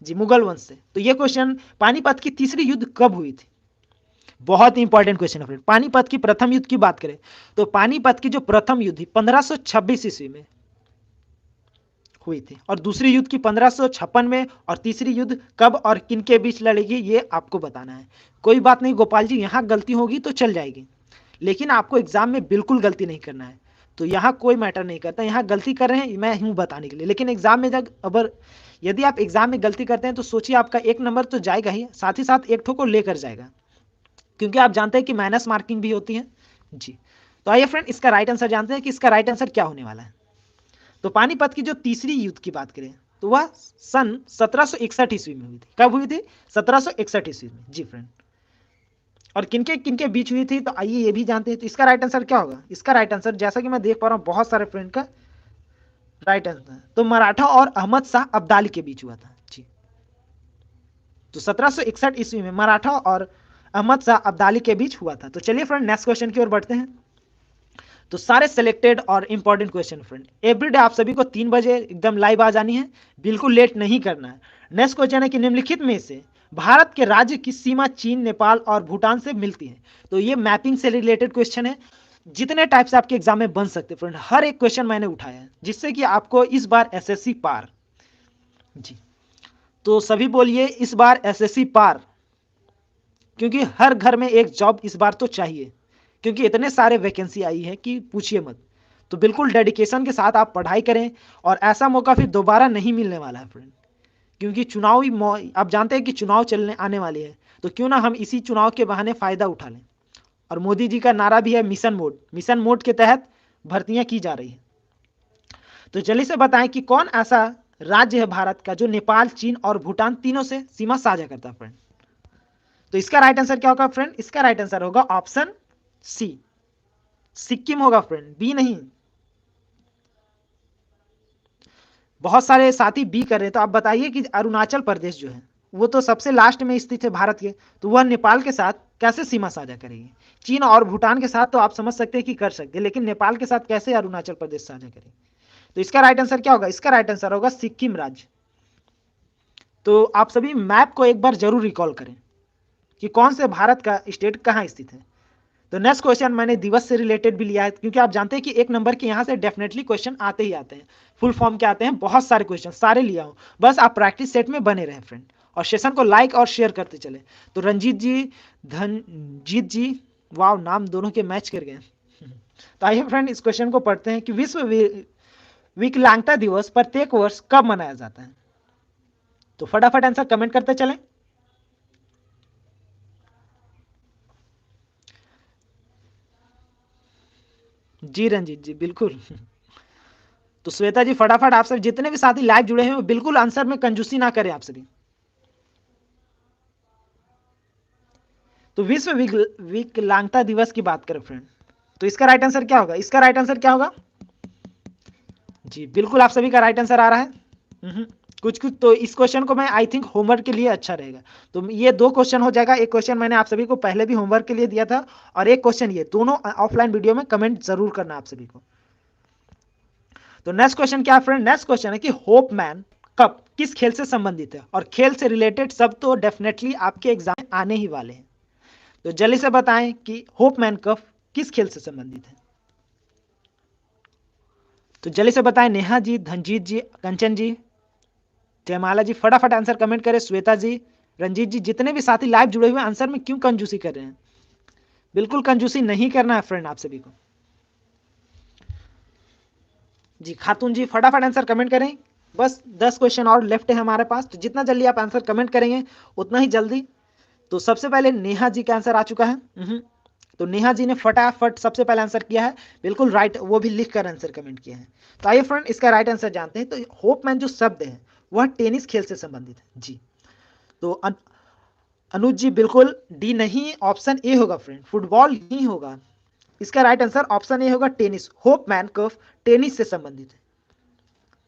जी, मुगल वंश से। तो ये क्वेश्चन, पानीपत की तीसरी युद्ध कब हुई थी? बहुत इंपॉर्टेंट क्वेश्चन है फ्रेंड। पानीपत की प्रथम युद्ध की बात करें तो पानीपत की जो प्रथम युद्ध थी 1526 ईस्वी में हुई थी, और दूसरी युद्ध की 1556 में, और तीसरी युद्ध कब और किन के बीच लड़ेगी ये आपको बताना है। कोई बात नहीं गोपाल जी, यहां गलती होगी तो चल जाएगी, लेकिन आपको एग्जाम में बिल्कुल गलती नहीं करना है। तो यहाँ कोई मैटर नहीं करता, यहाँ गलती कर रहे हैं मैं हूं बताने के लिए, लेकिन एग्जाम में जब अगर यदि आप एग्जाम में गलती करते हैं तो सोचिए आपका 1 नंबर तो जाएगा ही, साथ ही साथ 1 ठो को लेकर जाएगा, क्योंकि आप जानते हैं कि माइनस मार्किंग भी होती है जी। तो आइए फ्रेंड इसका राइट आंसर जानते हैं कि इसका राइट आंसर क्या होने वाला है। तो पानीपत की जो तीसरी युद्ध की बात करें तो वह सन 1761 ईस्वी में हुई थी। कब हुई थी? 1761 ईस्वी में जी फ्रेंड। और किनके किनके बीच हुई थी? तो आइए ये भी जानते हैं। तो इसका राइट आंसर क्या होगा? इसका राइट आंसर, जैसा कि मैं देख पा रहा हूं बहुत सारे फ्रेंड का राइट आंसर, तो मराठा और अहमद शाह अब्दाली के बीच हुआ था जी। तो 1761 ईस्वी में मराठा और अहमद शाह अब्दाली के बीच हुआ था। तो चलिए फ्रेंड नेक्स्ट क्वेश्चन की ओर बढ़ते हैं। तो सारे सिलेक्टेड और इंपॉर्टेंट क्वेश्चन फ्रेंड, एवरीडे आप सभी को 3 बजे एकदम लाइव आ जानी है, बिल्कुल लेट नहीं करना है। नेक्स्ट क्वेश्चन है कि निम्नलिखित में से भारत के राज्य की सीमा चीन, नेपाल और भूटान से मिलती है। तो ये मैपिंग से रिलेटेड क्वेश्चन है। जितने टाइप से आपके एग्जाम में बन सकते फ्रेंड, हर एक क्वेश्चन मैंने उठाया है, जिससे कि आपको इस बार एसएससी पार जी। तो सभी बोलिए इस बार एसएससी पार। क्योंकि हर घर में एक जॉब इस बार तो चाहिए, क्योंकि इतने सारे वैकेंसी आई है कि पूछिए मत। तो बिल्कुल डेडिकेशन के साथ आप पढ़ाई करें, और ऐसा मौका फिर दोबारा नहीं मिलने वाला है फ्रेंड, क्योंकि चुनावी आप जानते हैं कि चुनाव चलने आने वाले हैं, तो क्यों ना हम इसी चुनाव के बहाने फायदा उठा लें। और मोदी जी का नारा भी है मिशन मोड, मिशन मोड के तहत भर्तियां की जा रही है। तो जल्दी से बताएं कि कौन ऐसा राज्य है भारत का जो नेपाल, चीन और भूटान तीनों से सीमा साझा करता है फ्रेंड। तो इसका राइट आंसर क्या होगा फ्रेंड? इसका राइट आंसर होगा ऑप्शन सी, सिक्किम होगा फ्रेंड, बी नहीं। बहुत सारे साथी बी कर रहे हैं, तो आप बताइए कि अरुणाचल प्रदेश जो है वो तो सबसे लास्ट में स्थित है भारत के, तो वह नेपाल के साथ कैसे सीमा साझा करेगी? चीन और भूटान के साथ तो आप समझ सकते हैं कि कर सकते हैं, लेकिन नेपाल के साथ कैसे अरुणाचल प्रदेश साझा करेगी? तो इसका राइट आंसर क्या होगा? इसका राइट आंसर होगा सिक्किम राज्य। तो आप सभी मैप को एक बार जरूर रिकॉल करें कि कौन से भारत का स्टेट कहाँ स्थित है। तो नेक्स्ट क्वेश्चन मैंने दिवस से रिलेटेड भी लिया है, क्योंकि आप जानते हैं कि एक नंबर के यहाँ से डेफिनेटली क्वेश्चन आते ही आते हैं, फुल फॉर्म के आते हैं, बहुत सारे क्वेश्चन सारे लिया हूँ, बस आप प्रैक्टिस सेट में बने रहे फ्रेंड, और सेशन को लाइक और शेयर करते चले। तो रंजीत जी, धनजीत जी, वाव, नाम दोनों के मैच कर गए। तो आइए फ्रेंड इस क्वेश्चन को पढ़ते हैं कि विश्व विकलांगता दिवस प्रत्येक वर्ष कब मनाया जाता है? तो फटाफट आंसर कमेंट करते चलें। जी रंजीत जी, बिल्कुल। तो श्वेता जी फटाफट, आप सब जितने भी साथी लाइव जुड़े हैं वो बिल्कुल आंसर में कंजूसी ना करें आप सभी। तो विश्व विकलांगता दिवस की बात करें फ्रेंड, तो इसका राइट आंसर क्या होगा? इसका राइट आंसर क्या होगा? जी बिल्कुल, आप सभी का राइट आंसर आ रहा है। कुछ कुछ तो इस क्वेश्चन को मैं आई थिंक होमवर्क के लिए अच्छा रहेगा। तो ये दो क्वेश्चन हो जाएगा, एक क्वेश्चन मैंने आप सभी को पहले भी होमवर्क के लिए दिया था, और एक क्वेश्चन ये, दोनों ऑफलाइन वीडियो में कमेंट जरूर करना आप सभी को। तो नेक्स्ट क्वेश्चन क्या है फ्रेंड? नेक्स्ट क्वेश्चन है कि होप मैन कप किस खेल से संबंधित है? और खेल से रिलेटेड सब तो डेफिनेटली आपके एग्जाम में आने ही वाले हैं, तो जल्दी से बताएं कि होप मैन कप किस खेल से संबंधित है? तो जल्दी से बताएं, नेहा जी, धनजीत जी, कंचन जी, जयमाला जी, फटाफट आंसर कमेंट करें। श्वेता जी, रंजीत जी, जितने भी साथी लाइव जुड़े हुए आंसर में क्यों कंजूसी कर रहे हैं? बिल्कुल कंजूसी नहीं करना है फ्रेंड आप सभी को। जी खातून जी, फटाफट आंसर कमेंट करें। बस 10 क्वेश्चन और लेफ्ट है हमारे पास, तो जितना जल्दी आप आंसर कमेंट करेंगे उतना ही जल्दी। तो सबसे पहले नेहा जी का आंसर आ चुका है। तो नेहा जी ने फटाफट सबसे पहले आंसर किया है, बिल्कुल राइट, वो भी लिखकर आंसर कमेंट किया है। तो आइए फ्रेंड इसका राइट आंसर जानते हैं। तो होपमैन जो शब्द है वह टेनिस खेल से संबंधित है जी। तो अनुज जी बिल्कुल डी नहीं, ऑप्शन ए होगा फ्रेंड, फुटबॉल नहीं होगा। इसका राइट आंसर ऑप्शन ए होगा, टेनिस। होपमैन कर्व टेनिस से संबंधित है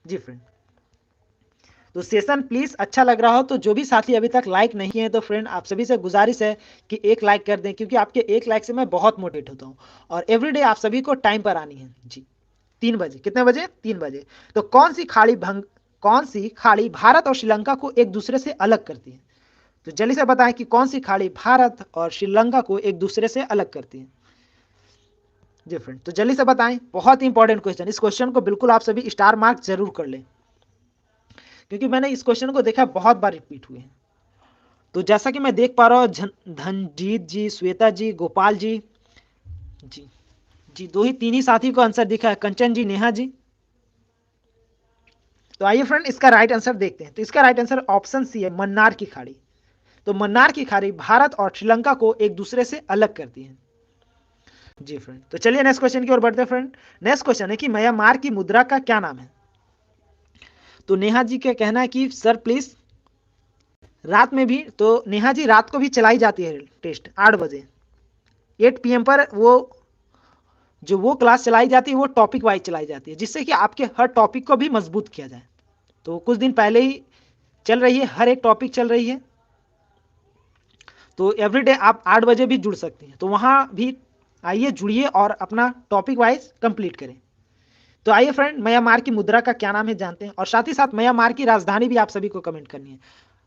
जी फ्रेंड। तो सेशन प्लीज अच्छा लग रहा हो तो जो भी साथी अभी तक लाइक नहीं किए हैं, तो फ्रेंड आप सभी से गुजारिश है कि एक लाइक कर दें, क्योंकि आपके एक लाइक से मैं बहुत मोटिवेट होता हूँ, और एवरीडे आप सभी को टाइम पर आनी है जी, 3 बजे। कितने बजे? 3 बजे। तो कौन सी खाड़ी भारत और श्रीलंका को एक दूसरे से अलग करती है? तो जल्दी से बताएं कि कौन सी खाड़ी भारत और श्रीलंका को एक दूसरे से अलग करती है जी फ्रेंड। तो जल्दी से बताएं, बहुत इंपॉर्टेंट क्वेश्चन, इस क्वेश्चन को बिल्कुल आप सभी स्टार मार्क जरूर कर लें, क्योंकि मैंने इस क्वेश्चन को देखा बहुत बार रिपीट हुए हैं। तो जैसा कि मैं देख पा रहा हूँ, धनजीत जी, श्वेता जी, गोपाल जी, जी जी, तीन ही साथी को आंसर दिखा है, कंचन जी, नेहा जी। तो आइए फ्रेंड इसका राइट आंसर देखते हैं। तो इसका राइट आंसर ऑप्शन सी है, मन्नार की खाड़ी। तो मन्नार की खाड़ी भारत और श्रीलंका को एक दूसरे से अलग करती है जी फ्रेंड। तो चलिए नेक्स्ट क्वेश्चन की ओर बढ़ते हैं फ्रेंड। नेक्स्ट क्वेश्चन है कि म्यांमार की मुद्रा का क्या नाम है? तो नेहा जी का कहना है कि सर प्लीज रात में भी, तो नेहा जी रात को भी चलाई जाती है टेस्ट 8 बजे, 8 PM पर वो क्लास चलाई जाती है, वो टॉपिक वाइज चलाई जाती है, जिससे कि आपके हर टॉपिक को भी मजबूत किया जाए। तो कुछ दिन पहले ही चल रही है, हर एक टॉपिक चल रही है। तो एवरीडे आप 8 बजे भी जुड़ सकते हैं, तो वहां भी आइए जुड़िए और अपना टॉपिक वाइज कंप्लीट करें। तो आइए फ्रेंड म्यांमार की मुद्रा का क्या नाम है जानते हैं, और साथ ही साथ म्यांमार की राजधानी भी आप सभी को कमेंट करनी है।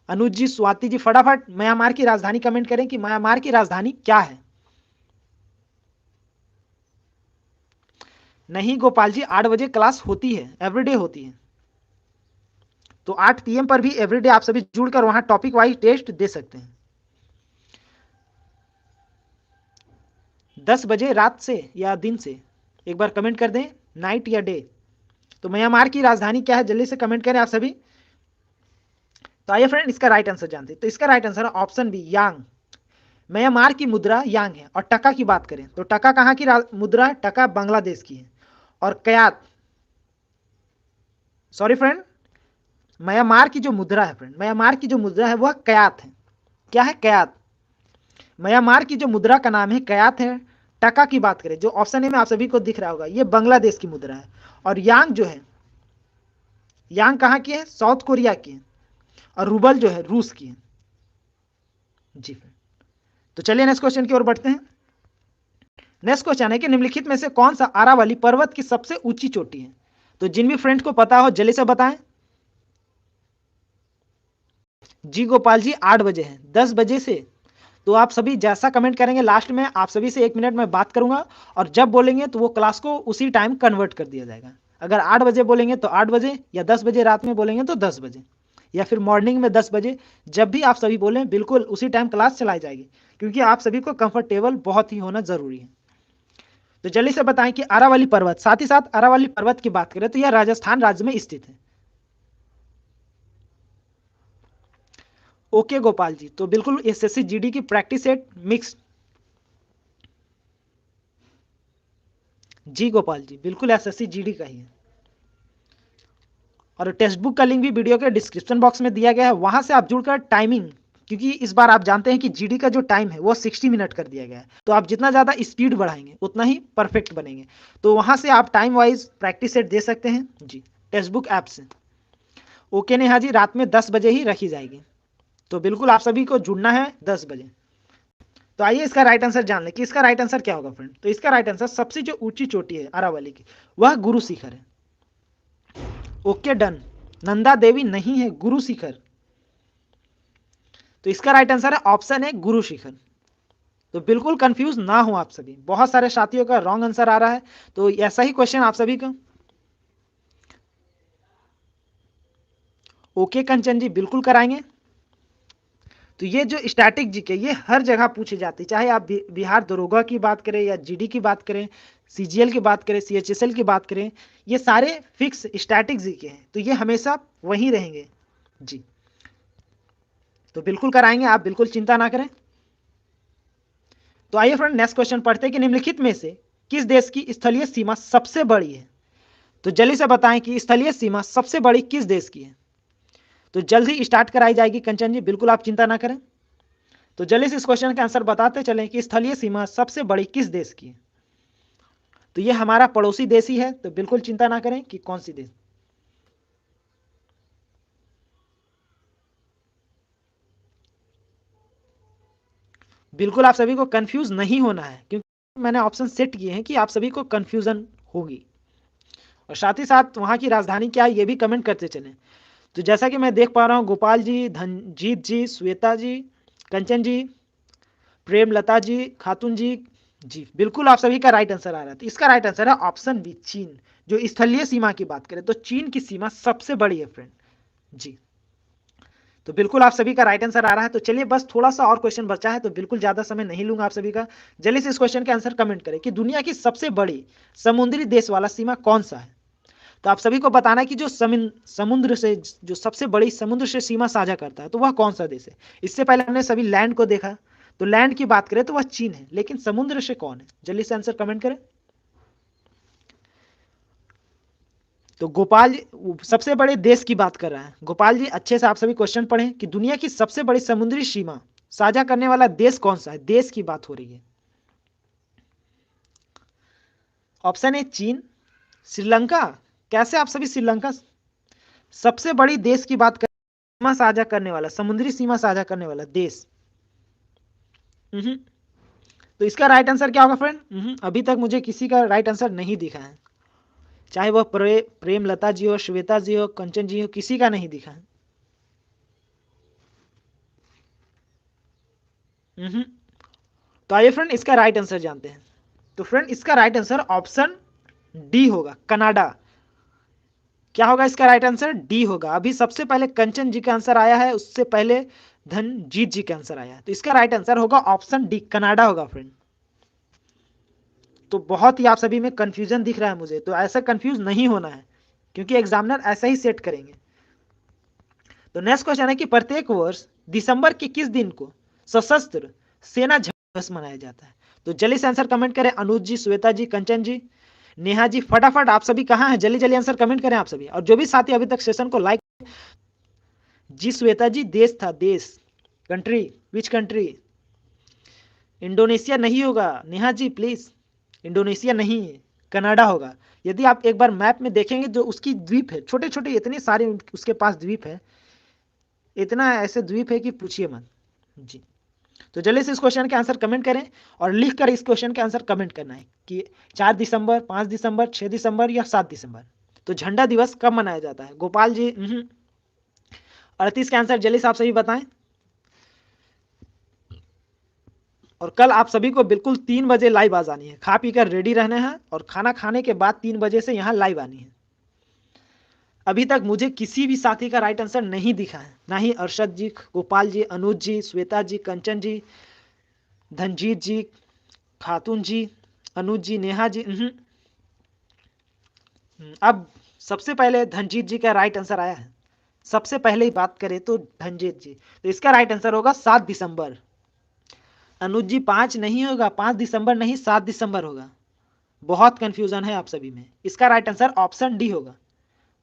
अनुज जी, स्वाति जी, फटाफट म्यांमार की राजधानी कमेंट करें कि म्यांमार की राजधानी क्या है। नहीं गोपाल जी, 8 बजे क्लास होती है, एवरीडे होती है। तो 8 PM पर भी एवरीडे आप सभी जुड़कर वहां टॉपिक वाइज टेस्ट दे सकते हैं। 10 बजे रात से या दिन से? एक बार कमेंट कर दें, नाइट या डे। तो म्यांमार की राजधानी क्या है, जल्दी से कमेंट करें आप सभी। तो आइए फ्रेंड इसका राइट आंसर जानते हैं। तो इसका राइट आंसर है ऑप्शन बी, यांग। म्यांमार की मुद्रा यांग है। और टका की बात करें तो टका कहाँ की मुद्रा है? टका बांग्लादेश की है। और कयात, सॉरी फ्रेंड, म्यांमार की जो मुद्रा है फ्रेंड, म्यांमार की जो मुद्रा है वह कयात है। क्या है? कयात। म्यांमार की जो मुद्रा का नाम है कयात है। टका की बात करें, जो ऑप्शन ए में आप सभी को दिख रहा होगा, ये बांग्लादेश की मुद्रा है। और यांग जो है, यांग कहाँ की है? साउथ कोरिया की है। और रूबल जो है रूस की है। जी फ्रेंड, तो चलिए नेक्स्ट क्वेश्चन की ओर बढ़ते हैं। नेक्स्ट क्वेश्चन है कि निम्नलिखित में से कौन सा अरावली पर्वत की सबसे ऊंची चोटी है? तो जिन भी फ्रेंड को पता हो जल्दी से बताएं। जी गोपाल जी 8 बजे है, 10 बजे से। तो आप सभी जैसा कमेंट करेंगे लास्ट में आप सभी से 1 मिनट में बात करूंगा, और जब बोलेंगे तो वो क्लास को उसी टाइम कन्वर्ट कर दिया जाएगा। अगर 8 बजे बोलेंगे तो 8 बजे, या 10 बजे रात में बोलेंगे तो 10 बजे, या फिर मॉर्निंग में 10 बजे। जब भी आप सभी बोलें बिल्कुल उसी टाइम क्लास चलाई जाएगी, क्योंकि आप सभी को कंफर्टेबल बहुत ही होना जरूरी है। तो जल्दी से बताएं कि अरावली पर्वत, साथ ही साथ अरावली पर्वत की बात करें तो यह राजस्थान राज्य में स्थित है। ओके गोपाल जी, तो बिल्कुल एसएससी जीडी की प्रैक्टिस सेट मिक्स। जी गोपाल जी, बिल्कुल एसएससी जीडी का ही है। और टेक्स्ट बुक का लिंक भी वीडियो के डिस्क्रिप्शन बॉक्स में दिया गया है, वहां से आप जुड़कर टाइमिंग, क्योंकि इस बार आप जानते हैं कि जीडी का जो टाइम है वो 60 मिनट कर दिया गया है, तो आप जितना ज़्यादा स्पीड बढ़ाएंगे उतना ही परफेक्ट बनेंगे। तो वहां से आप टाइम वाइज प्रैक्टिस सेट दे सकते हैं जी, टेक्स्ट बुक ऐप से। ओके नेहा जी, रात में 10 बजे ही रखी जाएगी, तो बिल्कुल आप सभी को जुड़ना है 10 बजे। तो आइए इसका राइट आंसर जान लें कि इसका राइट आंसर क्या होगा फ्रेंड। तो इसका राइट आंसर, सबसे जो ऊंची चोटी है अरावली की, वह गुरु शिखर है। ओके डन, नंदा देवी नहीं है, गुरु शिखर। तो इसका राइट आंसर है ऑप्शन है गुरु शिखर। तो बिल्कुल कंफ्यूज ना हो आप सभी, बहुत सारे साथियों का रॉन्ग आंसर आ रहा है, तो ऐसा ही क्वेश्चन आप सभी का। ओके कंचन जी, बिल्कुल कराएंगे। तो ये जो स्टैटिक जीके ये हर जगह पूछी जाती है, चाहे आप बिहार दरोगा की बात करें या जीडी की बात करें, सीजीएल की बात करें, सीएचएसएल की बात करें, ये सारे फिक्स स्टैटिक जीके हैं, तो ये हमेशा वहीं रहेंगे जी। तो बिल्कुल कराएंगे, आप बिल्कुल चिंता ना करें। तो आइए फ्रेंड नेक्स्ट क्वेश्चन पढ़ते हैं कि निम्नलिखित में से किस देश की स्थलीय सीमा सबसे बड़ी है? तो जल्दी से बताएं कि स्थलीय सीमा सबसे बड़ी किस देश की है। तो जल्दी स्टार्ट कराई जाएगी कंचन जी, बिल्कुल आप चिंता ना करें। तो जल्दी से इस क्वेश्चन का आंसर बताते चलें कि स्थलीय सीमा सबसे बड़ी किस देश की है। तो ये हमारा पड़ोसी देश ही है, तो बिल्कुल चिंता ना करें कि कौन सी देश। बिल्कुल आप सभी को कंफ्यूज नहीं होना है, क्योंकि मैंने ऑप्शन सेट किए हैं कि आप सभी को कंफ्यूजन होगी। और साथ ही साथ वहां की राजधानी क्या है ये भी कमेंट करते चलें। तो जैसा कि मैं देख पा रहा हूँ, गोपाल जी, धनजीत जी, श्वेता जी, कंचन जी, प्रेमलता जी, खातून जी, जी बिल्कुल आप सभी का राइट आंसर आ रहा है। तो इसका राइट आंसर है ऑप्शन बी, चीन। जो स्थलीय सीमा की बात करें तो चीन की सीमा सबसे बड़ी है फ्रेंड जी। तो बिल्कुल आप सभी का राइट आंसर आ रहा है। तो चलिए बस थोड़ा सा और क्वेश्चन बचा है, तो बिल्कुल ज्यादा समय नहीं लूंगा आप सभी का। जल्दी से इस क्वेश्चन के आंसर कमेंट करें कि दुनिया की सबसे बड़ी समुद्री देश वाला सीमा कौन सा है। तो आप सभी को बताना है कि जो समुद्र से, जो सबसे बड़ी समुद्र से सीमा साझा करता है तो वह कौन सा देश है। इससे पहले हमने सभी लैंड को देखा, तो लैंड की बात करें तो वह चीन है, लेकिन समुद्र से कौन है, जल्दी से आंसर कमेंट करें। तो गोपाल जी सबसे बड़े देश की बात कर रहा है। गोपाल जी अच्छे से आप सभी क्वेश्चन पढ़ें कि दुनिया की सबसे बड़ी समुद्री सीमा साझा करने वाला देश कौन सा है, देश की बात हो रही है। ऑप्शन ए चीन, श्रीलंका। कैसे आप सभी श्रीलंका सबसे बड़ी देश की बात कर, सीमा साझा करने वाला, समुद्री सीमा साझा करने वाला देश। तो इसका राइट आंसर क्या होगा फ्रेंड? अभी तक मुझे किसी का राइट आंसर नहीं दिखा है, चाहे वह प्रेमलता जी हो, श्वेता जी हो, कंचन जी हो, किसी का नहीं दिखा है। तो आइए फ्रेंड इसका राइट आंसर जानते हैं। तो फ्रेंड इसका राइट आंसर ऑप्शन डी होगा, कनाडा। क्या होगा इसका राइट आंसर? डी होगा। अभी सबसे पहले कंचन जी का आंसर आया है, उससे पहले धनजीत जी का आंसर आया है, तो इसका राइट आंसर होगा ऑप्शन डी, कनाडा होगा फ्रेंड। तो बहुत ही आप सभी में कंफ्यूजन दिख रहा है मुझे, तो ऐसा कंफ्यूज नहीं होना है क्योंकि एग्जामिनर ऐसा ही सेट करेंगे। तो नेक्स्ट क्वेश्चन है कि प्रत्येक वर्ष दिसंबर के किस दिन को सशस्त्र सेना झंडा दिवस मनाया जाता है? तो जल्दी से आंसर कमेंट करें, अनुज जी, श्वेता जी, कंचन जी, नेहा जी, फटाफट आप सभी कहाँ हैं, जल्दी जल्दी आंसर कमेंट करें आप सभी। और जो भी साथी अभी तक सेशन को लाइक जी, श्वेता जी, देश था, देश, कंट्री, विच कंट्री? इंडोनेशिया नहीं होगा नेहा जी, प्लीज, इंडोनेशिया नहीं, कनाडा होगा। यदि आप एक बार मैप में देखेंगे जो उसकी द्वीप है, छोटे छोटे इतने सारे उसके पास द्वीप है, इतना ऐसे द्वीप है कि पूछिए मत जी। तो जल्दी से इस क्वेश्चन के आंसर कमेंट करें और लिख कर इस क्वेश्चन के आंसर कमेंट करना है कि 4 दिसंबर, 5 दिसंबर, 6 दिसंबर या 7 दिसंबर। तो झंडा दिवस कब मनाया जाता है? गोपाल जी 38 के आंसर जल्दी से आप सभी बताएं। और कल आप सभी को बिल्कुल 3 बजे लाइव आ जानी है, खा पी कर रेडी रहना है और खाना खाने के बाद 3 बजे से यहाँ लाइव आनी है। अभी तक मुझे किसी भी साथी का राइट आंसर नहीं दिखा है, ना ही अरशद जी, गोपाल जी, अनुज जी, श्वेता जी, कंचन जी, धनजीत जी, खातून जी, अनुज जी, नेहा जी। अब सबसे पहले धनजीत जी का राइट आंसर आया है। सबसे पहले ही बात करें तो धनजीत जी, तो इसका राइट आंसर होगा 7 दिसंबर। अनुज जी 5 नहीं होगा, 5 दिसंबर नहीं 7 दिसंबर होगा। बहुत कंफ्यूजन है आप सभी में। इसका राइट आंसर ऑप्शन डी होगा।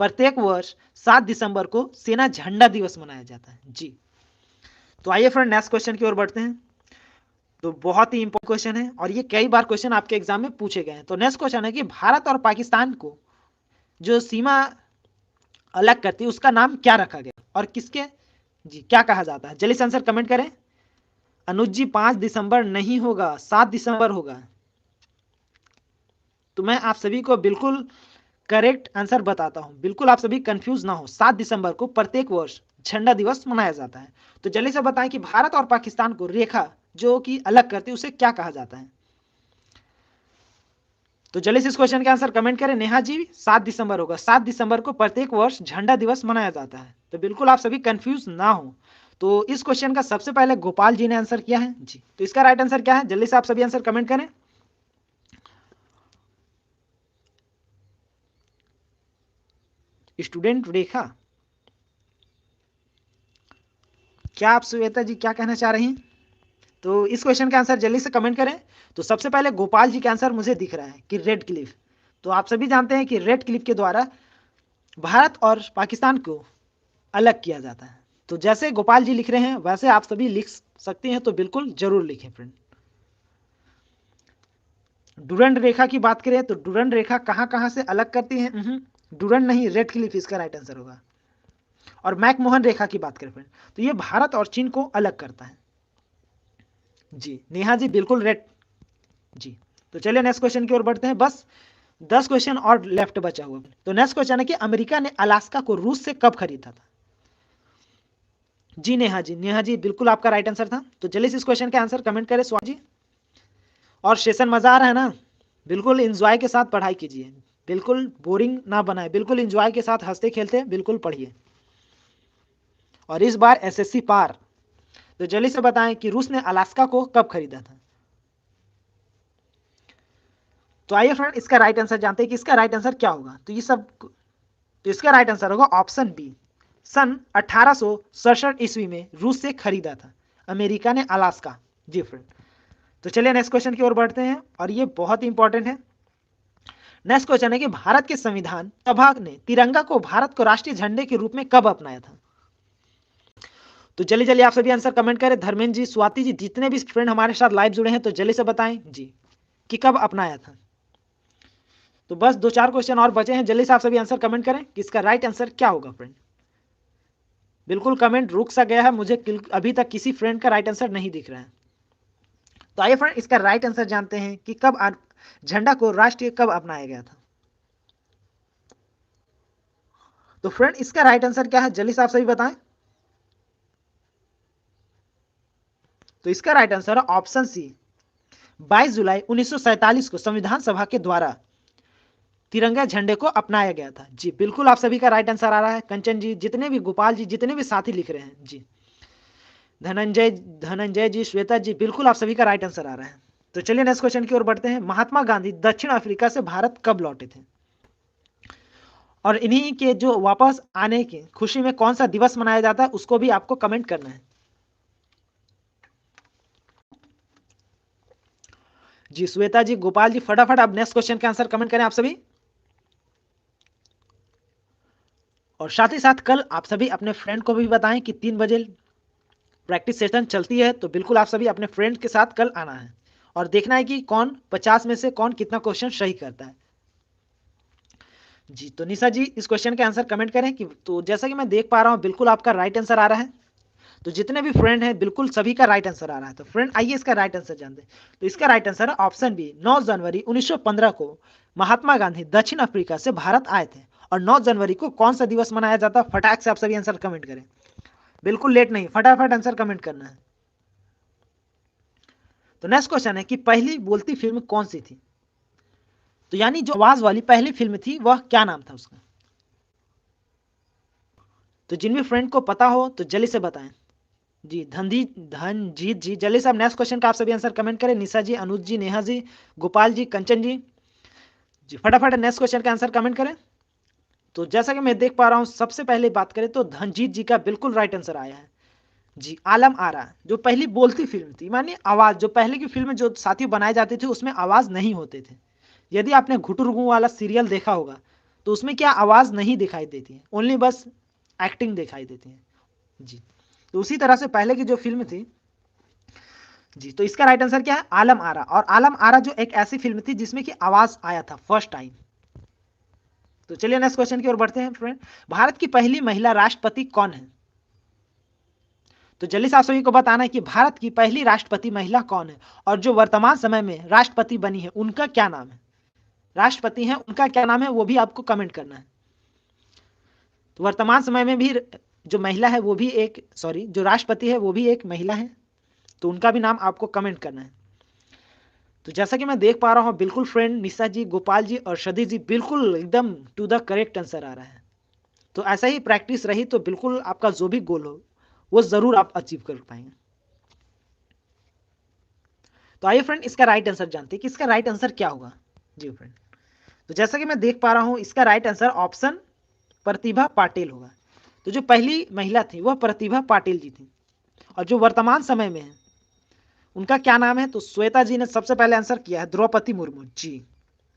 प्रत्येक वर्ष 7 दिसंबर को सेना झंडा दिवस मनाया जाता है जी। तो आइए फ्रेंड नेक्स्ट क्वेश्चन की ओर बढ़ते हैं। तो बहुत ही इंपॉर्टेंट क्वेश्चन है और ये कई बार क्वेश्चन आपके एग्जाम में पूछे गए हैं। तो नेक्स्ट क्वेश्चन है कि भारत और पाकिस्तान को जो सीमा अलग करती है उसका नाम क्या रखा गया और किसके जी क्या कहा जाता है? जल्दी से आंसर कमेंट करें। अनुज जी 5 दिसंबर नहीं होगा, 7 दिसंबर होगा। तो मैं आप सभी को बिल्कुल करेक्ट आंसर बताता हूं, बिल्कुल आप सभी कंफ्यूज ना हो। 7 दिसंबर को प्रत्येक वर्ष झंडा दिवस मनाया जाता है। तो जल्दी से बताएं कि भारत और पाकिस्तान को रेखा जो कि अलग करती है उसे क्या कहा जाता है? तो जल्दी से इस क्वेश्चन के आंसर कमेंट करें। नेहा जी 7 दिसंबर होगा, 7 दिसंबर को प्रत्येक वर्ष झंडा दिवस मनाया जाता है। तो बिल्कुल आप सभी कंफ्यूज ना हो। तो इस क्वेश्चन का सबसे पहले गोपाल जी ने आंसर किया है जी। तो इसका राइट आंसर क्या है? जल्दी से आप सभी आंसर कमेंट करें। स्टूडेंट रेखा, क्या आप श्वेता जी क्या कहना चाह रही हैं? तो इस क्वेश्चन का आंसर जल्दी से कमेंट करें। तो सबसे पहले गोपाल जी का आंसर मुझे दिख रहा है कि रेड क्लिफ। तो आप सभी जानते हैं कि रेड क्लिफ के द्वारा भारत और पाकिस्तान को अलग किया जाता है। तो जैसे गोपाल जी लिख रहे हैं वैसे आप सभी लिख सकते हैं, तो बिल्कुल जरूर लिखें फ्रेंड। डुरंड रेखा की बात करें तो डुरंड रेखा कहां कहां से अलग करती है? डुरंड नहीं, रेड क्लिफ इसका राइट आंसर होगा। और मैकमोहन रेखा की बात करें फ्रेंड तो ये भारत और चीन को अलग करता है जी। नेहा जी बिल्कुल रेड जी। तो चलिए नेक्स्ट क्वेश्चन की ओर बढ़ते हैं। बस 10 क्वेश्चन और लेफ्ट बचा हुआ। तो नेक्स्ट क्वेश्चन है कि अमेरिका ने अलास्का को रूस से कब खरीदा था? जी नेहा जी, नेहा जी बिल्कुल आपका राइट आंसर था। तो जल्दी से इस क्वेश्चन के आंसर कमेंट करें स्वामी जी। और सेशन मजा आ रहा है ना? बिल्कुल एंजॉय के साथ पढ़ाई कीजिए, बिल्कुल बोरिंग ना बनाए, बिल्कुल एंजॉय के साथ हंसते खेलते बिल्कुल पढ़िए। और इस बार एसएससी पार। तो जल्दी से बताएं कि रूस ने अलास्का को कब खरीदा था? तो आइए फ्रेंड इसका राइट आंसर जानते हैं कि इसका राइट आंसर क्या होगा। तो ये सब, तो इसका राइट आंसर होगा ऑप्शन बी, सन 1867 ईस्वी में रूस से खरीदा था अमेरिका ने अलास्का जी फ्रेंड। तो चलिए नेक्स्ट क्वेश्चन की ओर बढ़ते हैं और ये बहुत ही इंपॉर्टेंट है। नेक्स्ट क्वेश्चन है कि भारत के संविधान सभा ने तिरंगा को भारत को राष्ट्रीय झंडे के रूप में कब अपनाया था? तो जल्दी जल्दी आप सभी आंसर कमेंट करें। धर्मेंद्र जी, स्वाति जी, जितने भी फ्रेंड हमारे साथ लाइव जुड़े हैं तो जल्दी से बताएं जी कि कब अपनाया था। तो बस 2-4 क्वेश्चन और बचे हैं, जल्दी से आप सभी आंसर कमेंट करें कि इसका राइट आंसर क्या होगा फ्रेंड। बिल्कुल कमेंट रुक सा गया है, मुझे अभी तक किसी फ्रेंड का राइट आंसर नहीं दिख रहा है। तो आइए फ्रेंड इसका राइट आंसर जानते हैं कि कब झंडा को राष्ट्रीय कब अपनाया गया था। तो फ्रेंड इसका राइट आंसर क्या है? जल्दी से आप सभी बताएं। तो इसका राइट आंसर है ऑप्शन सी, 22 जुलाई 1947 को संविधान सभा के द्वारा तिरंगा झंडे को अपनाया गया था जी। बिल्कुल आप सभी का राइट आंसर आ रहा है। कंचन जी, जितने भी, गोपाल जी, जितने भी साथी लिख रहे हैं जी, धनंजय जी, श्वेता जी, बिल्कुल आप सभी का राइट आंसर आ रहा है। तो चलिए नेक्स्ट क्वेश्चन की ओर बढ़ते हैं। महात्मा गांधी दक्षिण अफ्रीका से भारत कब लौटे थे? और इन्हीं के जो वापस आने की खुशी में कौन सा दिवस मनाया जाता है उसको भी आपको कमेंट करना है। जी श्वेता जी, गोपाल जी, फटाफट आप नेक्स्ट क्वेश्चन का आंसर कमेंट करें आप सभी। और साथ ही साथ कल आप सभी अपने फ्रेंड को भी बताएं कि 3 बजे प्रैक्टिस सेशन चलती है, तो बिल्कुल आप सभी अपने फ्रेंड के साथ कल आना है और देखना है कि कौन 50 में से कौन कितना क्वेश्चन सही करता है। जी तो निशा जी इस क्वेश्चन के आंसर कमेंट करें कि तो जैसा कि मैं देख पा रहा हूं बिल्कुल आपका राइट आंसर आ रहा है। तो जितने भी फ्रेंड हैं बिल्कुल सभी का राइट आंसर आ रहा है। तो फ्रेंड आइए इसका राइट आंसर जानते हैं। तो इसका राइट आंसर है ऑप्शन बी, 9 जनवरी 1915 को महात्मा गांधी दक्षिण अफ्रीका से भारत आए थे। और 9 जनवरी को कौन सा दिवस मनाया जाता है? फटाक से आप सभी आंसर कमेंट करें, बिल्कुल लेट नहीं, फटाफट आंसर कमेंट करना है। तो नेक्स्ट क्वेश्चन है कि पहली बोलती फिल्म कौन सी थी? तो यानी जो आवाज वाली पहली फिल्म थी वह क्या नाम था उसका? तो जिन भी फ्रेंड को पता हो तो जल्दी से बताएं। जी धनजीत जी जल्दी से आप नेक्स्ट क्वेश्चन का आप सभी आंसर कमेंट करें। निशा जी, अनुज जी, नेहा जी, गोपाल जी, कंचन जी, जी फटाफट नेक्स्ट क्वेश्चन का आंसर कमेंट करें। तो जैसा कि मैं देख पा रहा हूं सबसे पहले बात करें तो धनजीत जी का बिल्कुल राइट आंसर आया है। जी आलम आरा जो पहली बोलती फिल्म थी, मानिए आवाज, जो पहले की फिल्म जो साथी बनाए जाते थे उसमें आवाज नहीं होते थे। यदि आपने घुटुरगु वाला सीरियल देखा होगा तो उसमें क्या आवाज नहीं दिखाई देती है, ओनली बस एक्टिंग दिखाई देती है। जी तो उसी तरह से पहले की जो फिल्म थी, जी तो इसका राइट आंसर क्या है? आलम आरा। और आलम आरा जो एक ऐसी फिल्म थी जिसमें कि आवाज आया था फर्स्ट टाइम। तो चलिए नेक्स्ट क्वेश्चन की ओर बढ़ते हैं फ्रेंड। भारत की पहली महिला राष्ट्रपति कौन है? तो जल्दी से आप सभी को बताना है कि भारत की पहली राष्ट्रपति महिला कौन है और जो वर्तमान समय में राष्ट्रपति बनी है उनका क्या नाम है? राष्ट्रपति हैं उनका क्या नाम है वो भी आपको कमेंट करना है। तो वर्तमान समय में भी जो महिला है वो भी एक, सॉरी जो राष्ट्रपति है वो भी एक महिला है, तो उनका भी नाम आपको कमेंट करना है। तो जैसा कि मैं देख पा रहा हूँ बिल्कुल फ्रेंड निशा जी, गोपाल जी और सदी जी बिल्कुल एकदम टू द करेक्ट आंसर आ रहा है। तो ऐसा ही प्रैक्टिस रही तो बिल्कुल आपका जो भी गोल हो वो जरूर आप अचीव कर पाएंगे। तो आइए फ्रेंड इसका राइट आंसर जानते हैं कि इसका राइट आंसर क्या होगा। जी फ्रेंड तो जैसा कि मैं देख पा रहा हूं इसका right answer option Pratibha Patil होगा। तो जो पहली महिला थी वह प्रतिभा पाटिल जी थी और जो वर्तमान समय में है उनका क्या नाम है? तो श्वेता जी ने सबसे पहले आंसर किया है द्रौपदी मुर्मू। जी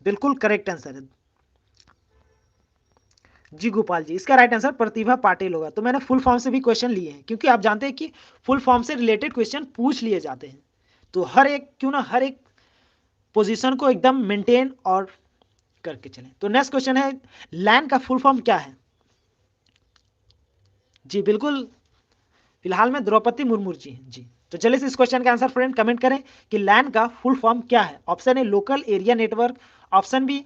बिल्कुल करेक्ट आंसर है। जी गोपाल जी इसका राइट आंसर प्रतिभा पाटिल होगा। तो मैंने फुल फॉर्म से भी क्वेश्चन लिए हैं क्योंकि आप जानते हैं कि फुल फॉर्म से रिलेटेड क्वेश्चन पूछ लिए जाते हैं। तो हर एक क्यों ना हर एक पोजीशन को एकदम मेंटेन और करके चलें। तो नेक्स्ट क्वेश्चन है लैंड का फुल फॉर्म क्या है? जी बिल्कुल फिलहाल में द्रौपदी मुर्मू जी हैं। जी तो चलिए इस क्वेश्चन का आंसर फ्रेंड कमेंट करें कि लैंड का फुल फॉर्म क्या है। Option A local area network, option B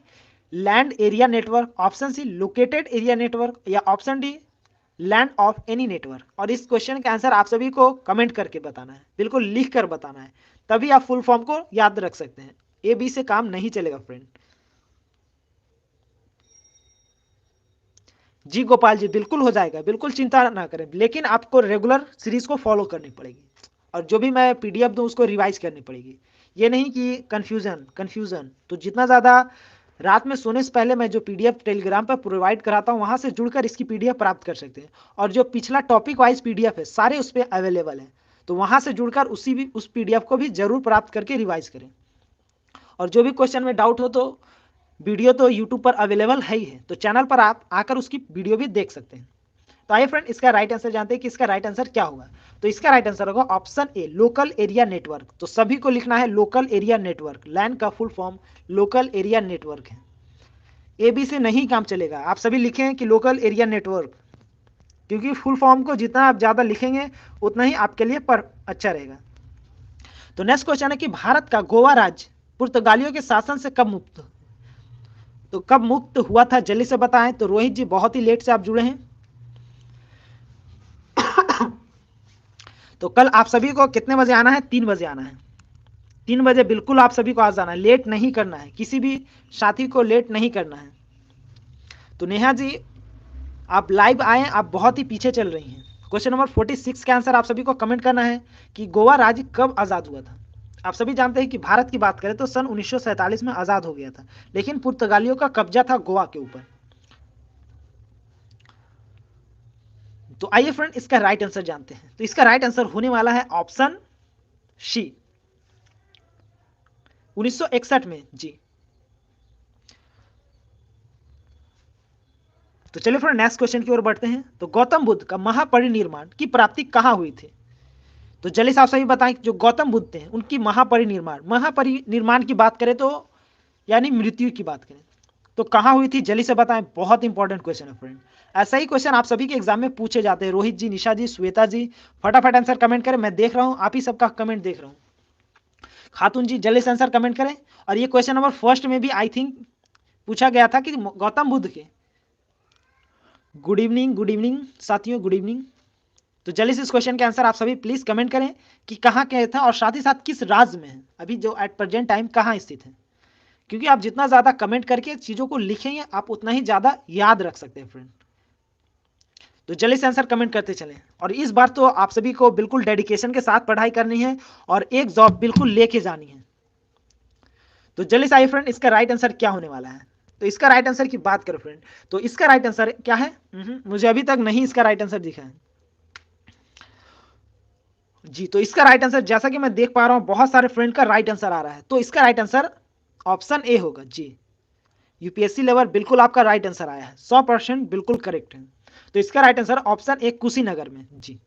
land area network, option C located area network या option D land of any network. और इस क्वेश्चन का आंसर आप सभी को कमेंट करके बताना है, बिल्कुल लिख कर बताना है, तभी आप फुल फॉर्म को याद रख सकते हैं। ए बी से काम नहीं चलेगा फ्रेंड। जी गोपाल जी बिल्कुल हो जाएगा, बिल्कुल चिंता ना करें, लेकिन आपको रेगुलर सीरीज को फॉलो करनी पड़ेगी और जो भी मैं पीडीएफ दूं उसको रिवाइज करनी पड़ेगी। ये नहीं कि कंफ्यूजन कंफ्यूजन। तो जितना ज़्यादा रात में सोने से पहले मैं जो पीडीएफ टेलीग्राम पर प्रोवाइड कराता हूँ वहां से जुड़कर इसकी पीडीएफ प्राप्त कर सकते हैं। और जो पिछला टॉपिक वाइज पीडीएफ है सारे उस पर अवेलेबल है, तो वहां से जुड़कर उस पीडीएफ को भी जरूर प्राप्त करके रिवाइज करें। और जो भी क्वेश्चन में डाउट हो तो वीडियो तो यूट्यूब पर अवेलेबल है ही है, तो चैनल पर आप आकर उसकी वीडियो भी देख सकते हैं। तो आइए फ्रेंड इसका राइट आंसर जानते हैं कि इसका राइट आंसर क्या होगा। तो इसका राइट आंसर होगा option A local area network. तो सभी को लिखना है लोकल एरिया नेटवर्क। लैंड का full form local area network है। ए बी से नहीं काम चलेगा, आप सभी लिखें कि लोकल एरिया नेटवर्क, क्योंकि फुल फॉर्म को जितना आप ज़्यादा लिखेंगे उतना ही आपके लिए अच्छा रहेगा। तो नेक्स्ट क्वेश्चन है कि भारत का गोवा राज्य पुर्तगालियों के शासन से कब मुक्त, तो कब मुक्त हुआ था जल्दी से बताएं। तो रोहित जी बहुत ही लेट से आप जुड़े हैं। तो कल आप सभी को कितने बजे आना है? 3 बजे आना है। 3 बजे बिल्कुल आप सभी को आ जाना है, लेट नहीं करना है, किसी भी साथी को लेट नहीं करना है। तो नेहा जी आप लाइव आए, आप बहुत ही पीछे चल रही हैं। क्वेश्चन नंबर 46 का आंसर आप सभी को कमेंट करना है कि गोवा राज्य कब आजाद हुआ था। आप सभी जानते हैं कि भारत की बात करें तो सन 1947 में आजाद हो गया था, लेकिन पुर्तगालियों का कब्जा था गोवा के ऊपर। तो आइए फ्रेंड इसका राइट आंसर जानते हैं। तो इसका राइट आंसर होने वाला है ऑप्शन सी, 1961 में जी। तो चलिए फ्रेंड नेक्स्ट क्वेश्चन की ओर बढ़ते हैं। तो गौतम बुद्ध का महापरिनिर्वाण की प्राप्ति कहां हुई थी? तो जल्दी से आप सभी बताएं, जो गौतम बुद्ध थे उनकी महापरिनिर्वाण की बात करें तो यानी मृत्यु की बात करें तो कहां हुई थी, जल्दी से बताएं। बहुत इंपॉर्टेंट क्वेश्चन है फ्रेंड। ऐसा ही क्वेश्चन आप सभी के एग्जाम में पूछे जाते हैं। रोहित जी, निशा जी, श्वेता जी, फटाफट आंसर कमेंट करें। मैं देख रहा हूं, आप ही सबका कमेंट देख रहा हूं। खातून जी जल्दी से आंसर कमेंट करें। और ये क्वेश्चन नंबर फर्स्ट में भी आई थिंक पूछा गया था कि गौतम बुद्ध के। गुड इवनिंग साथियों, गुड इवनिंग। तो जल्दी से इस क्वेश्चन के आंसर आप सभी प्लीज कमेंट करें कि कहां क्या था और साथ ही साथ किस राज्य में है, अभी जो एट प्रेजेंट टाइम कहां स्थित है। क्योंकि आप जितना ज्यादा कमेंट करके चीजों को लिखेंगे आप उतना ही ज्यादा याद रख सकते हैं फ्रेंड। तो जल्दी से आंसर कमेंट करते चलें। और इस बार तो आप सभी को बिल्कुल डेडिकेशन के साथ पढ़ाई करनी है और एक जॉब बिल्कुल लेके जानी है। तो जल्दी से आइए फ्रेंड, इसका राइट आंसर क्या होने वाला है। तो इसका राइट आंसर की बात करें फ्रेंड, तो इसका राइट आंसर क्या है, मुझे अभी तक नहीं इसका राइट आंसर दिखा है जी। तो इसका राइट आंसर जैसा कि मैं देख पा रहा हूं बहुत सारे फ्रेंड का राइट आंसर आ रहा है, तो इसका राइट आंसर ऑप्शन ए होगा जी। यूपीएससी लेवल बिल्कुल आपका राइट आंसर आया है, 100% बिल्कुल करेक्ट है। तो इसका right answer option A Kushinagar में जी।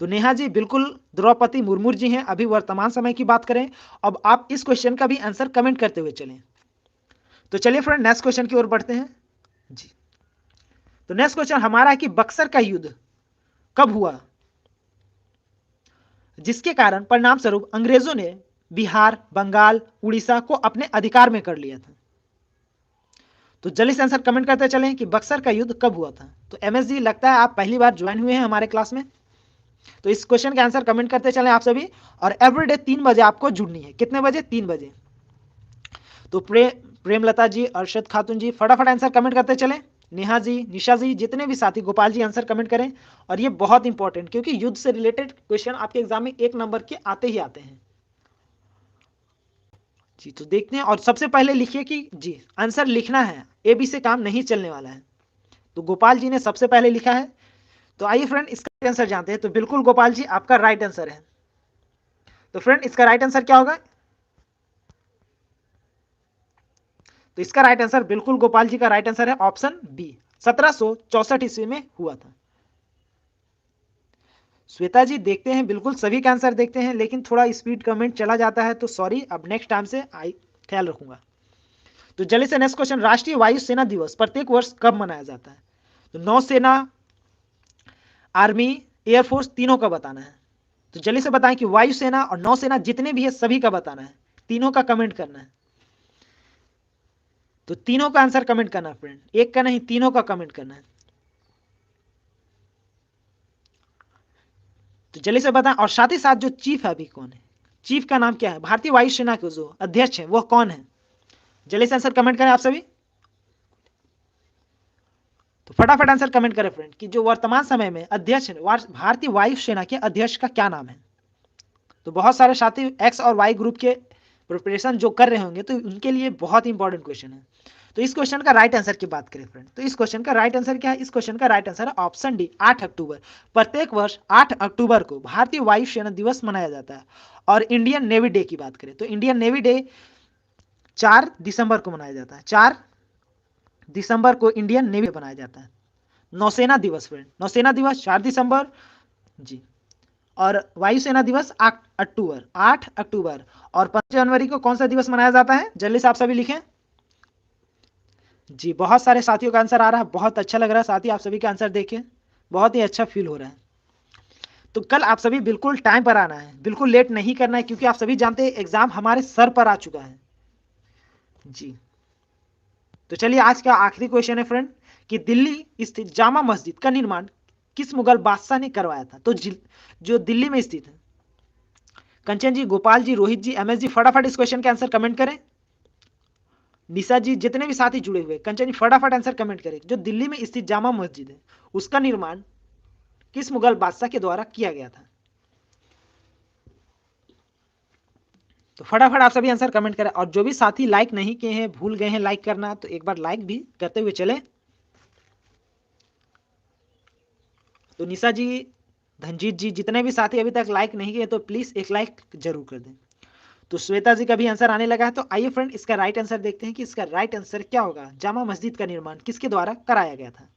तो नेहा जी बिल्कुल, द्रौपदी मुर्मू जी हैं अभी वर्तमान समय की बात करें। अब आप इस क्वेश्चन का भी आंसर कमेंट करते हुए चलें। तो चलिए फ्रेंड नेक्स्ट क्वेश्चन की ओर बढ़ते हैं जी। तो नेक्स्ट क्वेश्चन हमारा है कि बक्सर का युद्ध कब हुआ, जिसके कारण परिणाम स्वरूप अंग्रेजों ने बिहार, बंगाल, उड़ीसा को अपने अधिकार में कर लिया था। तो जल्दी से आंसर कमेंट करते चलें कि बक्सर का युद्ध कब हुआ था। तो एमएस जी लगता है आप पहली बार ज्वाइन हुए हैं हमारे क्लास में। तो इस क्वेश्चन का आंसर कमेंट करते चलें आप सभी। और एवरीडे 3 बजे आपको जुड़नी है। कितने बजे? 3 बजे। तो प्रेमलता जी, अरशद खातून जी फटाफट आंसर कमेंट करते चलें। नेहा जी, निशा जी, जितने भी साथी, गोपाल जी आंसर कमेंट करें। और ये बहुत इंपॉर्टेंट, क्योंकि युद्ध से रिलेटेड क्वेश्चन आपके एग्जाम में 1 नंबर के आते ही आते हैं जी। तो देखते हैं, और सबसे पहले लिखिए कि जी आंसर लिखना है, ए बी से काम नहीं चलने वाला है। तो गोपाल जी ने सबसे पहले लिखा है। तो आइए फ्रेंड इसका आंसर जानते हैं। तो बिल्कुल गोपाल जी आपका राइट आंसर है। तो फ्रेंड इसका राइट आंसर क्या होगा? तो इसका राइट आंसर बिल्कुल गोपाल जी का राइट आंसर है ऑप्शन बी, 1764 ईस्वी में हुआ था। श्वेता जी देखते हैं, बिल्कुल सभी का आंसर देखते हैं, लेकिन थोड़ा स्पीड कमेंट चला जाता है तो सॉरी, अब नेक्स्ट टाइम से ख्याल रखूंगा। तो जल्दी से नेक्स्ट क्वेश्चन, राष्ट्रीय वायुसेना दिवस प्रत्येक वर्ष कब मनाया जाता है? तो नौसेना, आर्मी, एयरफोर्स तीनों का बताना है। तो जल्दी से बताएं कि वायुसेना और नौसेना जितने भी है सभी का बताना है, तीनों का कमेंट करना है। तो तीनों का आंसर कमेंट करना है फ्रेंड, एक का नहीं, तीनों का कमेंट करना है। तो जल्दी से बताएं, और साथ ही साथ जो चीफ है अभी कौन है, चीफ का नाम क्या है, भारतीय वायुसेना के जो अध्यक्ष है वो कौन है? जल्दी से आंसर कमेंट करें आप सभी। तो फटाफट आंसर कमेंट करें फ्रेंड कि जो वर्तमान समय में अध्यक्ष है भारतीय वायुसेना के अध्यक्ष का क्या नाम है। तो बहुत सारे साथी एक्स और वाई ग्रुप के प्रिपरेशन जो कर रहे होंगे तो उनके लिए बहुत इंपॉर्टेंट क्वेश्चन है। तो इस क्वेश्चन का राइट आंसर की बात करें फ्रेंड, तो इस क्वेश्चन का राइट आंसर क्या है? इस क्वेश्चन का राइट आंसर है ऑप्शन डी, 8 अक्टूबर। प्रत्येक वर्ष 8 अक्टूबर को भारतीय वायुसेना दिवस मनाया जाता है। और इंडियन नेवी डे की बात करें तो इंडियन नेवी डे 4 दिसंबर को मनाया जाता है। 4 दिसंबर को इंडियन नेवी बनाया जाता है। नौसेना दिवस फ्रेंड, नौसेना दिवस 4 दिसंबर जी। और वायुसेना दिवस 8 अक्टूबर, 8 अक्टूबर। और 5 जनवरी को कौन सा दिवस मनाया जाता है? जल्दी से आप सभी लिखें जी। बहुत सारे साथियों का आंसर आ रहा है, बहुत अच्छा लग रहा है साथी, आप सभी का आंसर देखिए, बहुत ही अच्छा फील हो रहा है। तो कल आप सभी बिल्कुल टाइम पर आना है, बिल्कुल लेट नहीं करना है, क्योंकि आप सभी जानते हैं एग्जाम हमारे सर पर आ चुका है जी। तो चलिए आज का आखिरी क्वेश्चन है फ्रेंड कि दिल्ली स्थित जामा मस्जिद का निर्माण किस मुगल बादशाह ने करवाया था? तो जो दिल्ली में स्थित है। कंचन जी, गोपाल जी, रोहित जी, एमएस जी फटाफट इस क्वेश्चन के आंसर कमेंट करें। निशा जी, जितने भी साथी जुड़े हुए, कंचन जी फटाफट आंसर कमेंट करें। जो दिल्ली में स्थित जामा मस्जिद है उसका निर्माण किस मुगल बादशाह के द्वारा किया गया था? तो फटाफट आप सभी आंसर कमेंट करें, और जो भी साथी लाइक नहीं किए हैं, भूल गए हैं लाइक करना, तो एक बार लाइक भी करते हुए चले। तो निशा जी, धनजीत जी, जितने भी साथी अभी तक लाइक नहीं किए तो प्लीज एक लाइक जरूर कर दें। तो श्वेता जी का भी आंसर आने लगा है। तो आइए फ्रेंड, इसका राइट आंसर देखते हैं कि इसका राइट आंसर क्या होगा। जामा मस्जिद का निर्माण किसके द्वारा कराया गया था?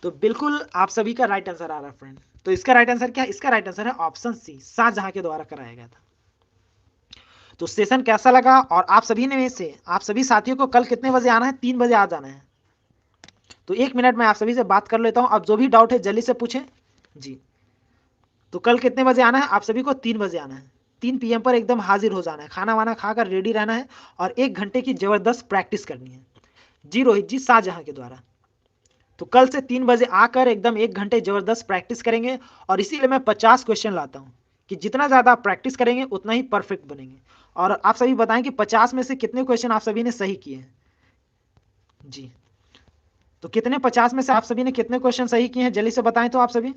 तो बिल्कुल आप सभी का राइट आंसर आ रहा है फ्रेंड। तो इसका राइट आंसर क्या है? इसका राइट आंसर है ऑप्शन सी, शाहजहां के द्वारा कराया गया था। तो सेशन कैसा लगा, और आप सभी ने में से आप सभी साथियों को कल कितने बजे आना है? 3 बजे आ जाना है। तो 1 मिनट में आप सभी से बात कर लेता हूं, अब जो भी डाउट है जल्दी से पूछें जी। तो कल कितने बजे आना है? आप सभी को 3 बजे आना है। 3 PM पर एकदम हाजिर हो जाना है, खाना वाना खाकर रेडी रहना है, और 1 घंटे की जबरदस्त प्रैक्टिस करनी है जी। रोहित जी, शाहजहां के द्वारा। तो कल से 3 बजे आकर एकदम 1 घंटे जबरदस्त प्रैक्टिस करेंगे, और इसीलिए मैं 50 क्वेश्चन लाता हूं कि जितना ज्यादा आप प्रैक्टिस करेंगे उतना ही परफेक्ट बनेंगे। और आप सभी बताएं कि 50 में से कितने क्वेश्चन आप सभी ने सही किए हैं जी। तो कितने 50 में से आप सभी ने कितने क्वेश्चन सही किए हैं, जल्दी से बताएं तो आप सभी।